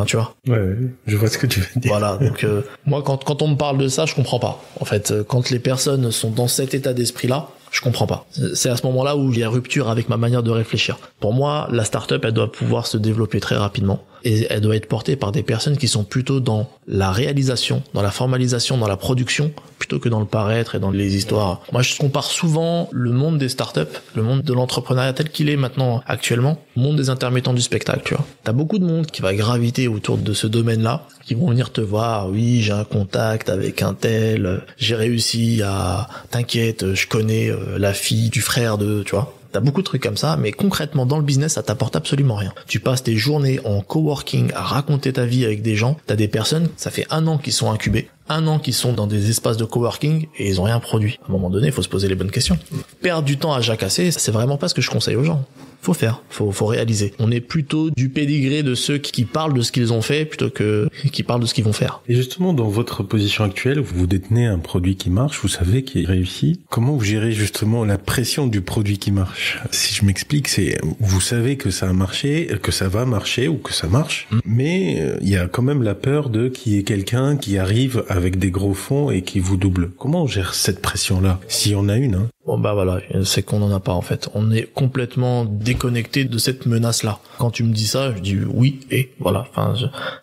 tu vois. Ouais, je vois ce que tu veux dire. Voilà, donc moi quand on me parle de ça, je comprends pas. En fait, quand les personnes sont dans cet état d'esprit-là, je comprends pas. C'est à ce moment-là où il y a rupture avec ma manière de réfléchir. Pour moi, la start-up, elle doit pouvoir se développer très rapidement et elle doit être portée par des personnes qui sont plutôt dans la réalisation, dans la formalisation, dans la production, plutôt que dans le paraître et dans les histoires. Moi, je compare souvent le monde des start-up, le monde de l'entrepreneuriat tel qu'il est maintenant actuellement, au monde des intermittents du spectacle, tu vois. T'as beaucoup de monde qui va graviter autour de ce domaine-là, qui vont venir te voir, oui, j'ai un contact avec un tel, j'ai réussi à, t'inquiète, je connais la fille du frère de, tu vois. T'as beaucoup de trucs comme ça, mais concrètement, dans le business, ça t'apporte absolument rien. Tu passes tes journées en coworking à raconter ta vie avec des gens. T'as des personnes, ça fait 1 an qu'ils sont incubés, 1 an qu'ils sont dans des espaces de coworking et ils ont rien produit. À un moment donné, il faut se poser les bonnes questions. Perdre du temps à jacasser, c'est vraiment pas ce que je conseille aux gens. Faut faire, faut réaliser. On est plutôt du pédigré de ceux qui parlent de ce qu'ils ont fait plutôt que qui parlent de ce qu'ils vont faire. Et justement, dans votre position actuelle, vous détenez un produit qui marche, vous savez qu'il réussit. Comment vous gérez justement la pression du produit qui marche? Si je m'explique, c'est vous savez que ça a marché, que ça va marcher ou que ça marche, mais il y a quand même la peur de qu'il y ait quelqu'un qui arrive avec des gros fonds et qui vous double. Comment on gère cette pression-là? S'il y en a une, hein. Bon bah voilà, c'est qu'on en a pas en fait. On est complètement déconnecté de cette menace-là. Quand tu me dis ça, je dis oui et voilà. Enfin,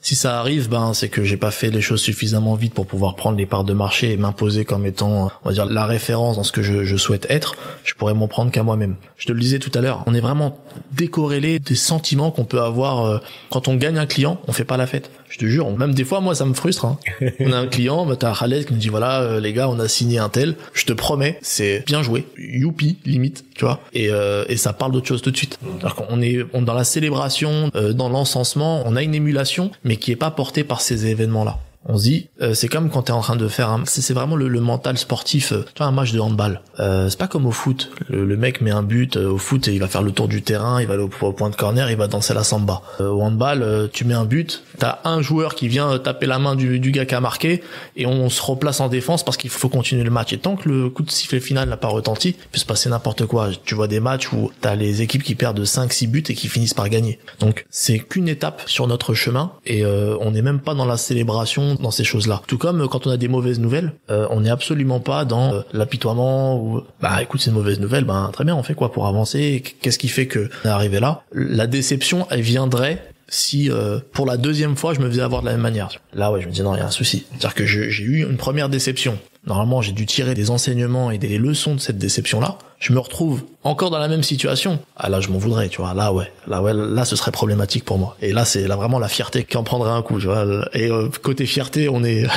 si ça arrive, ben c'est que j'ai pas fait les choses suffisamment vite pour pouvoir prendre les parts de marché et m'imposer comme étant, on va dire, la référence dans ce que je souhaite être. Je pourrais m'en prendre qu'à moi-même. Je te le disais tout à l'heure, on est vraiment décorrélé des sentiments qu'on peut avoir quand on gagne un client. On fait pas la fête. Je te jure, même des fois, moi, ça me frustre. Hein. On a un client, bah, t'as Khaled qui nous dit voilà, les gars, on a signé un tel. Je te promets, c'est bien joué, youpi, limite, tu vois. Et ça parle d'autre chose tout de suite. C'est-à-dire qu'on est dans la célébration, dans l'encensement, on a une émulation, mais qui est pas portée par ces événements-là. On se dit, c'est comme quand t'es en train de faire c'est vraiment le mental sportif, tu vois, un match de handball. C'est pas comme au foot. Le mec met un but au foot et il va faire le tour du terrain, il va aller au point de corner, il va danser la samba. Au handball, tu mets un but, t'as un joueur qui vient taper la main du gars qui a marqué et on se replace en défense parce qu'il faut continuer le match. Et tant que le coup de sifflet final n'a pas retenti, il peut se passer n'importe quoi. Tu vois des matchs où t'as les équipes qui perdent 5-6 buts et qui finissent par gagner. Donc c'est qu'une étape sur notre chemin et on n'est même pas dans la célébration, dans ces choses-là. Tout comme quand on a des mauvaises nouvelles, on n'est absolument pas dans l'apitoiement ou bah écoute, c'est une mauvaise nouvelle, ben très bien, on fait quoi pour avancer? Qu'est-ce qui fait que on est arrivé là? La déception, elle viendrait si pour la 2e fois je me faisais avoir de la même manière. Là ouais, je me dis non, il y a un souci. C'est-à-dire que j'ai eu une première déception. Normalement, j'ai dû tirer des enseignements et des leçons de cette déception-là. Je me retrouve encore dans la même situation. Ah là, je m'en voudrais, tu vois. Là, ce serait problématique pour moi. Et là, c'est là vraiment la fierté qui en prendrait un coup, tu vois. Et côté fierté, on est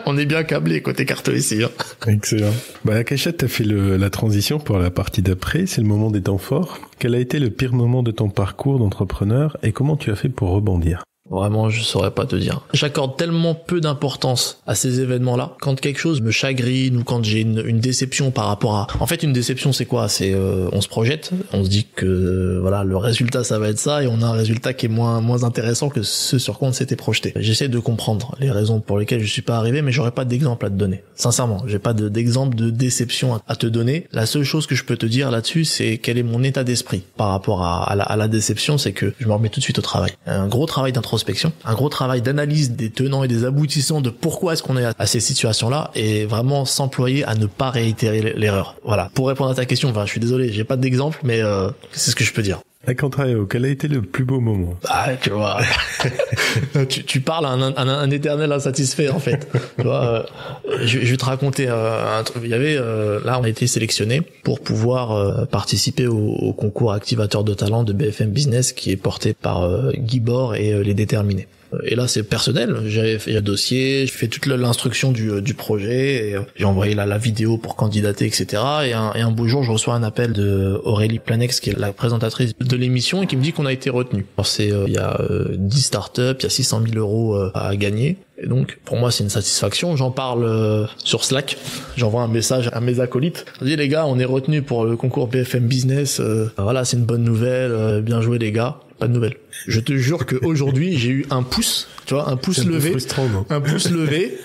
on est bien câblé côté carte ici. Hein. Excellent. Bah, Akacha, t'as fait la transition pour la partie d'après. C'est le moment des temps forts. Quel a été le pire moment de ton parcours d'entrepreneur et comment tu as fait pour rebondir? Vraiment, je saurais pas te dire. J'accorde tellement peu d'importance à ces événements-là. Quand quelque chose me chagrine ou quand j'ai une déception par rapport à... En fait, une déception, c'est quoi? C'est on se projette, on se dit que voilà, le résultat, ça va être ça, et on a un résultat qui est moins intéressant que ce sur quoi on s'était projeté. J'essaie de comprendre les raisons pour lesquelles je suis pas arrivé, mais j'aurais pas d'exemple à te donner. Sincèrement, j'ai pas d'exemple de déception à te donner. La seule chose que je peux te dire là-dessus, c'est quel est mon état d'esprit par rapport à la déception, c'est que je me remets tout de suite au travail. Un gros travail d'introspection, un gros travail d'analyse des tenants et des aboutissants de pourquoi est-ce qu'on est à ces situations-là et vraiment s'employer à ne pas réitérer l'erreur. Voilà. Pour répondre à ta question, enfin, je suis désolé, j'ai pas d'exemple, mais c'est ce que je peux dire. À contrario, quel a été le plus beau moment? Ah, tu vois, tu parles à un éternel insatisfait en fait. Tu vois, je vais te raconter un truc. Il y avait là, on a été sélectionné pour pouvoir participer au concours activateur de talent de BFM Business qui est porté par Guy Bord et les Déterminés. Et là, c'est personnel. J'ai fait un dossier, j'ai fait toute l'instruction du projet, et j'ai envoyé la vidéo pour candidater, etc. Et un beau jour, je reçois un appel de Aurélie Planex, qui est la présentatrice de l'émission, et qui me dit qu'on a été retenu. Alors il y a 10 startups, il y a 600 000 euros à gagner. Et donc, pour moi, c'est une satisfaction. J'en parle sur Slack. J'envoie un message à mes acolytes. Je dis, les gars, on est retenu pour le concours BFM Business. Voilà, c'est une bonne nouvelle. Bien joué, les gars. Pas de nouvelles. Je te jure qu'aujourd'hui, j'ai eu un pouce, tu vois, un pouce levé. Un pouce levé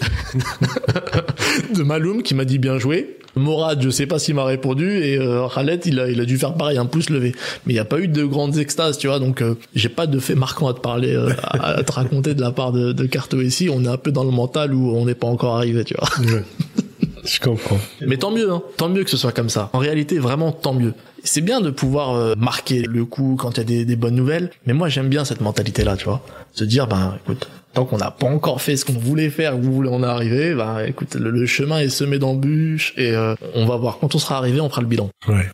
de Maloum qui m'a dit bien joué. Morad, je sais pas s'il m'a répondu, et Khaled, il a dû faire pareil, un pouce levé. Mais il y a pas eu de grandes extases, tu vois, donc j'ai pas de fait marquant à te parler, à te raconter de la part de Carto ici. On est un peu dans le mental où on n'est pas encore arrivé, tu vois. Ouais. Je comprends. Mais tant mieux, hein. Tant mieux que ce soit comme ça. En réalité, vraiment, tant mieux. C'est bien de pouvoir marquer le coup quand il y a des bonnes nouvelles, mais moi j'aime bien cette mentalité-là, tu vois. Se dire, écoute, tant qu'on n'a pas encore fait ce qu'on voulait faire, où on est arrivé, écoute, le chemin est semé d'embûches, et on va voir. Quand on sera arrivé, on fera le bilan. Ouais.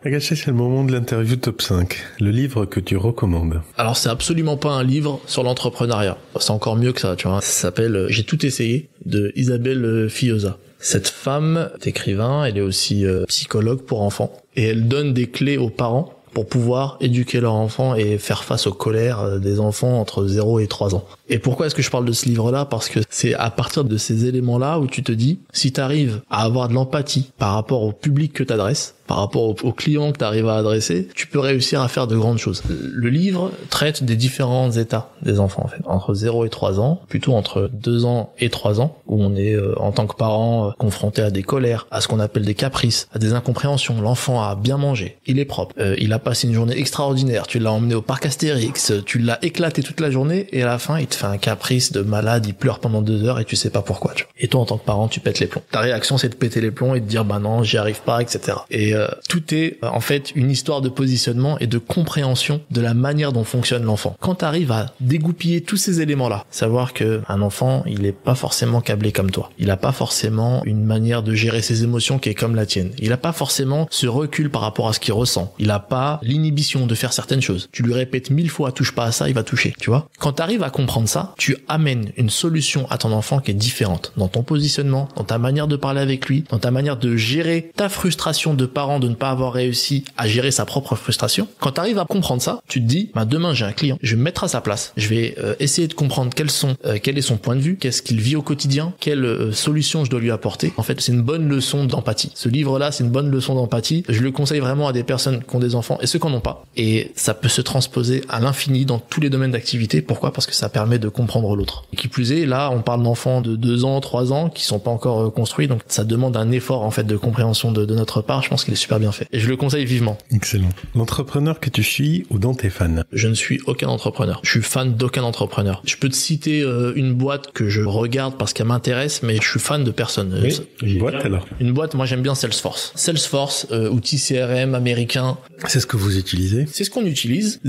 Agaché, c'est le moment de l'interview top 5. Le livre que tu recommandes. Alors c'est absolument pas un livre sur l'entrepreneuriat. C'est encore mieux que ça, tu vois. Ça s'appelle J'ai tout essayé, de Isabelle Fioza. Cette femme est écrivain, elle est aussi psychologue pour enfants, et elle donne des clés aux parents pour pouvoir éduquer leurs enfants et faire face aux colères des enfants entre 0 et 3 ans. Et pourquoi est-ce que je parle de ce livre-là? Parce que c'est à partir de ces éléments-là où tu te dis, si tu arrives à avoir de l'empathie par rapport au public que tu adresses, par rapport aux clients que tu arrives à adresser, tu peux réussir à faire de grandes choses. Le livre traite des différents états des enfants, en fait. Entre 0 et 3 ans, plutôt entre 2 ans et 3 ans, où on est, en tant que parent, confronté à des colères, à ce qu'on appelle des caprices, à des incompréhensions. L'enfant a bien mangé, il est propre, il a passé une journée extraordinaire, tu l'as emmené au parc Astérix, tu l'as éclaté toute la journée, et à la fin, il te fait un caprice de malade, il pleure pendant 2 heures, et tu sais pas pourquoi, tu vois. Et toi, en tant que parent, tu pètes les plombs. Ta réaction, c'est de péter les plombs et de dire, non, j'y arrive pas, etc. Et tout est en fait une histoire de positionnement et de compréhension de la manière dont fonctionne l'enfant. Quand tu arrives à dégoupiller tous ces éléments-là, savoir que un enfant, il est pas forcément câblé comme toi. Il a pas forcément une manière de gérer ses émotions qui est comme la tienne. Il a pas forcément ce recul par rapport à ce qu'il ressent. Il a pas l'inhibition de faire certaines choses. Tu lui répètes 1000 fois, touche pas à ça, il va toucher, tu vois. Quand tu arrives à comprendre ça, tu amènes une solution à ton enfant qui est différente dans ton positionnement, dans ta manière de parler avec lui, dans ta manière de gérer ta frustration de parent de ne pas avoir réussi à gérer sa propre frustration. Quand tu arrives à comprendre ça, tu te dis, demain j'ai un client, je vais me mettre à sa place, je vais essayer de comprendre quel est son point de vue, qu'est-ce qu'il vit au quotidien, quelle solution je dois lui apporter. En fait, c'est une bonne leçon d'empathie. Ce livre-là, c'est une bonne leçon d'empathie. Je le conseille vraiment à des personnes qui ont des enfants et ceux qui n'en ont pas. Et ça peut se transposer à l'infini dans tous les domaines d'activité. Pourquoi? Parce que ça permet de comprendre l'autre. Et qui plus est, là, on parle d'enfants de 2 ans, 3 ans qui sont pas encore construits, donc ça demande un effort en fait de compréhension de notre part. Je pense qu'il est super bien fait. Et je le conseille vivement. Excellent. L'entrepreneur que tu suis ou dont t'es fan? Je ne suis aucun entrepreneur. Je suis fan d'aucun entrepreneur. Je peux te citer une boîte que je regarde parce qu'elle m'intéresse, mais je suis fan de personne. Oui, une boîte alors? Une boîte, moi j'aime bien Salesforce. Salesforce, outil CRM américain. C'est ce que vous utilisez? C'est ce qu'on utilise.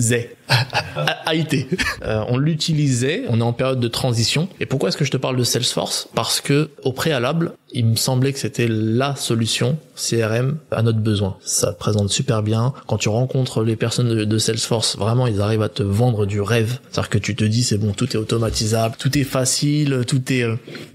AIT. On l'utilisait, on est en période de transition. Et pourquoi est-ce que je te parle de Salesforce? Parce que au préalable, il me semblait que c'était la solution CRM à notre besoin. Ça te présente super bien. Quand tu rencontres les personnes de Salesforce, vraiment, ils arrivent à te vendre du rêve. C'est-à-dire que tu te dis, c'est bon, tout est automatisable, tout est facile, tout est...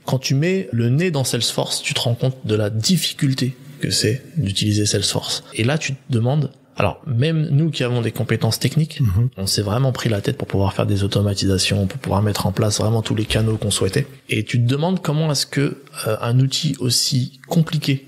Quand tu mets le nez dans Salesforce, tu te rends compte de la difficulté que c'est d'utiliser Salesforce. Et là, tu te demandes... Alors, même nous qui avons des compétences techniques, on s'est vraiment pris la tête pour pouvoir faire des automatisations, pour pouvoir mettre en place vraiment tous les canaux qu'on souhaitait. Et tu te demandes comment est-ce que un outil aussi compliqué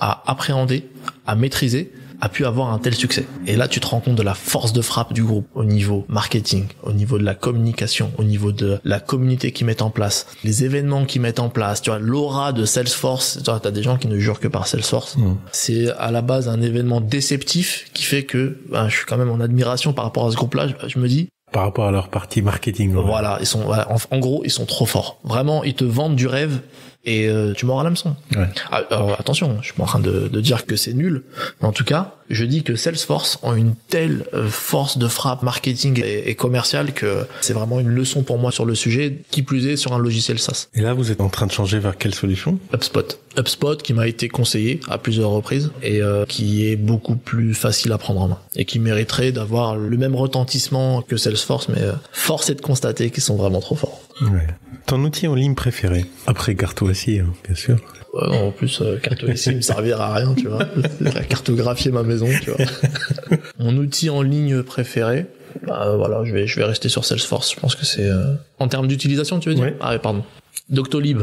à appréhender, à maîtriser, a pu avoir un tel succès. Et là, tu te rends compte de la force de frappe du groupe au niveau marketing, au niveau de la communication, au niveau de la communauté qu'ils mettent en place, les événements qu'ils mettent en place, tu vois, l'aura de Salesforce. Tu vois, t'as des gens qui ne jurent que par Salesforce. C'est à la base un événement déceptif qui fait que je suis quand même en admiration par rapport à ce groupe-là. Je me dis, par rapport à leur partie marketing. Voilà, ils sont, en gros, ils sont trop forts. Vraiment, ils te vendent du rêve. Et tu mords à l'hameçon. Ouais. Attention, je suis pas en train de dire que c'est nul, mais en tout cas, je dis que Salesforce ont une telle force de frappe marketing et commerciale que c'est vraiment une leçon pour moi sur le sujet, qui plus est sur un logiciel SaaS. Et là, vous êtes en train de changer vers quelle solution? HubSpot qui m'a été conseillé à plusieurs reprises et qui est beaucoup plus facile à prendre en main et qui mériterait d'avoir le même retentissement que Salesforce, mais force est de constater qu'ils sont vraiment trop forts. Ouais. Ton outil en ligne préféré? Après Cartoici, bien sûr. Ouais, non, en plus, Cartoici me servira à rien, tu vois. Cartographier ma maison, tu vois. Mon outil en ligne préféré, voilà, je vais rester sur Salesforce. Je pense que c'est, en termes d'utilisation, tu veux dire? Ouais. Ah ouais, pardon. Doctolib.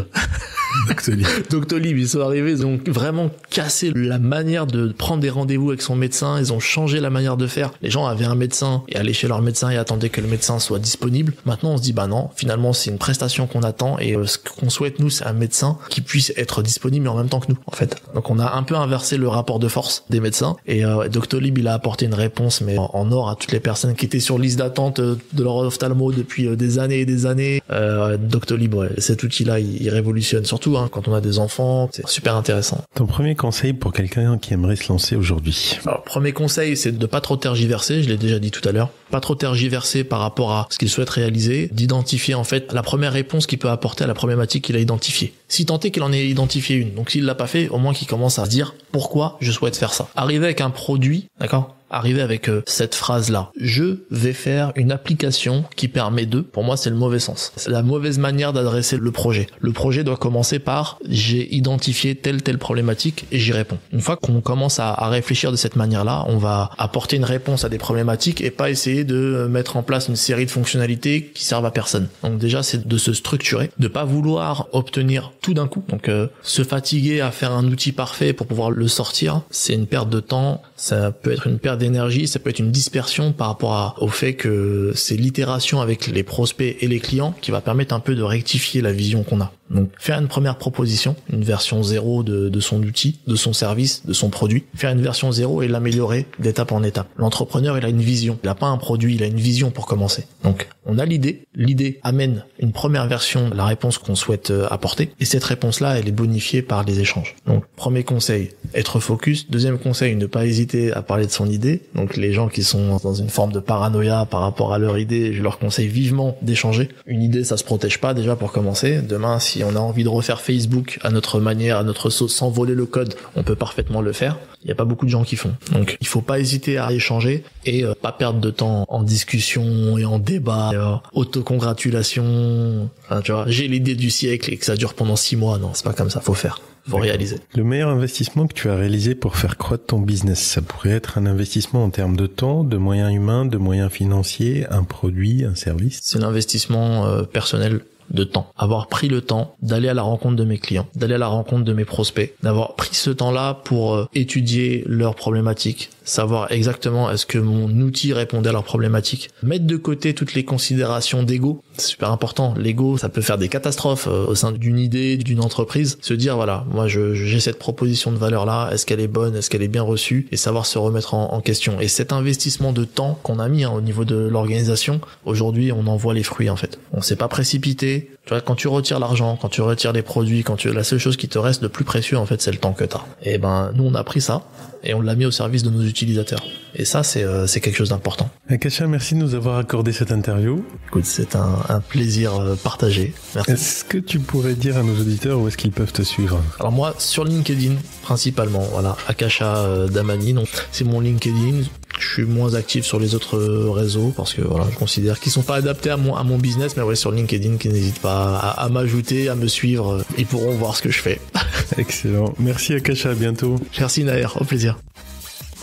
Doctolib, ils sont arrivés, ils ont vraiment cassé la manière de prendre des rendez-vous avec son médecin, ils ont changé la manière de faire. Les gens avaient un médecin et allaient chez leur médecin et attendaient que le médecin soit disponible. Maintenant, on se dit, bah non, finalement, c'est une prestation qu'on attend et ce qu'on souhaite, nous, c'est un médecin qui puisse être disponible en même temps que nous, en fait. Donc, on a un peu inversé le rapport de force des médecins et Doctolib, il a apporté une réponse, mais en or à toutes les personnes qui étaient sur liste d'attente de leur ophtalmo depuis des années et des années. Doctolib, ouais, cet outil-là, il révolutionne, surtout quand on a des enfants, c'est super intéressant. Ton premier conseil pour quelqu'un qui aimerait se lancer aujourd'hui? Alors, premier conseil, c'est de pas trop tergiverser, je l'ai déjà dit tout à l'heure. Pas trop tergiverser par rapport à ce qu'il souhaite réaliser, d'identifier en fait la première réponse qu'il peut apporter à la problématique qu'il a identifiée. Si tant est qu'il en ait identifié une, donc s'il l'a pas fait, au moins qu'il commence à se dire pourquoi je souhaite faire ça. Arriver avec un produit, d'accord ? Arriver avec cette phrase-là. Je vais faire une application qui permet de, pour moi c'est le mauvais sens. C'est la mauvaise manière d'adresser le projet. Le projet doit commencer par j'ai identifié telle problématique et j'y réponds. Une fois qu'on commence à réfléchir de cette manière-là, on va apporter une réponse à des problématiques et pas essayer de mettre en place une série de fonctionnalités qui servent à personne. Donc déjà c'est de se structurer, de pas vouloir obtenir tout d'un coup. Donc se fatiguer à faire un outil parfait pour pouvoir le sortir, c'est une perte de temps, ça peut être une perte d'énergie, ça peut être une dispersion par rapport au fait que c'est l'itération avec les prospects et les clients qui va permettre un peu de rectifier la vision qu'on a. Donc faire une première proposition, une version 0 de son outil, de son service, de son produit, faire une version 0 et l'améliorer d'étape en étape. L'entrepreneur, il a une vision, il a pas un produit, il a une vision pour commencer. Donc on a l'idée amène une première version, la réponse qu'on souhaite apporter, et cette réponse-là, elle est bonifiée par les échanges. Donc premier conseil, être focus. Deuxième conseil, ne pas hésiter à parler de son idée. Donc les gens qui sont dans une forme de paranoïa par rapport à leur idée, je leur conseille vivement d'échanger. Une idée, ça se protège pas déjà pour commencer. Demain, si on a envie de refaire Facebook à notre manière, à notre sauce, sans voler le code, on peut parfaitement le faire. Il y a pas beaucoup de gens qui font. Donc il faut pas hésiter à échanger et pas perdre de temps en discussion et en débat, autocongratulation. Enfin, tu vois, j'ai l'idée du siècle et que ça dure pendant 6 mois. Non, c'est pas comme ça, faut faire. Faut réaliser. Le meilleur investissement que tu as réalisé pour faire croître ton business, ça pourrait être un investissement en termes de temps, de moyens humains, de moyens financiers, un produit, un service? C'est l'investissement personnel de temps. Avoir pris le temps d'aller à la rencontre de mes clients, d'aller à la rencontre de mes prospects, d'avoir pris ce temps-là pour étudier leurs problématiques, savoir exactement est-ce que mon outil répondait à leurs problématiques, mettre de côté toutes les considérations d'ego, c'est super important. L'ego, ça peut faire des catastrophes au sein d'une idée, d'une entreprise. Se dire, voilà, moi j'ai cette proposition de valeur-là, est-ce qu'elle est bonne, est-ce qu'elle est bien reçue, et savoir se remettre en question. Et cet investissement de temps qu'on a mis au niveau de l'organisation, aujourd'hui on en voit les fruits en fait. On s'est pas précipité. Tu vois, quand tu retires l'argent, quand tu retires les produits, la seule chose qui te reste de plus précieux en fait, c'est le temps que t'as. Et ben nous on a pris ça et on l'a mis au service de nos utilisateurs. Et ça c'est quelque chose d'important. Akasha, merci de nous avoir accordé cette interview. Écoute, c'est un plaisir partagé. Merci. Est-ce que tu pourrais dire à nos auditeurs où est-ce qu'ils peuvent te suivre? Alors moi sur LinkedIn principalement, voilà, Akasha Damani, donc c'est mon LinkedIn. Je suis moins actif sur les autres réseaux parce que voilà, je considère qu'ils sont pas adaptés à mon business, mais ouais, sur LinkedIn, qu'ils n'hésitent pas à m'ajouter, à me suivre, ils pourront voir ce que je fais. Excellent. Merci Akasha, à bientôt. Merci Naher, au plaisir.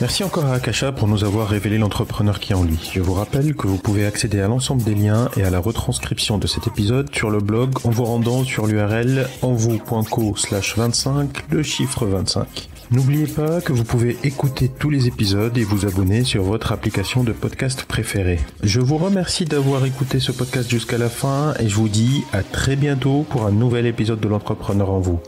Merci encore à Akasha pour nous avoir révélé l'entrepreneur qui est en lui. Je vous rappelle que vous pouvez accéder à l'ensemble des liens et à la retranscription de cet épisode sur le blog en vous rendant sur l'URL envou.co/25, le chiffre 25. N'oubliez pas que vous pouvez écouter tous les épisodes et vous abonner sur votre application de podcast préférée. Je vous remercie d'avoir écouté ce podcast jusqu'à la fin et je vous dis à très bientôt pour un nouvel épisode de l'entrepreneur en vous.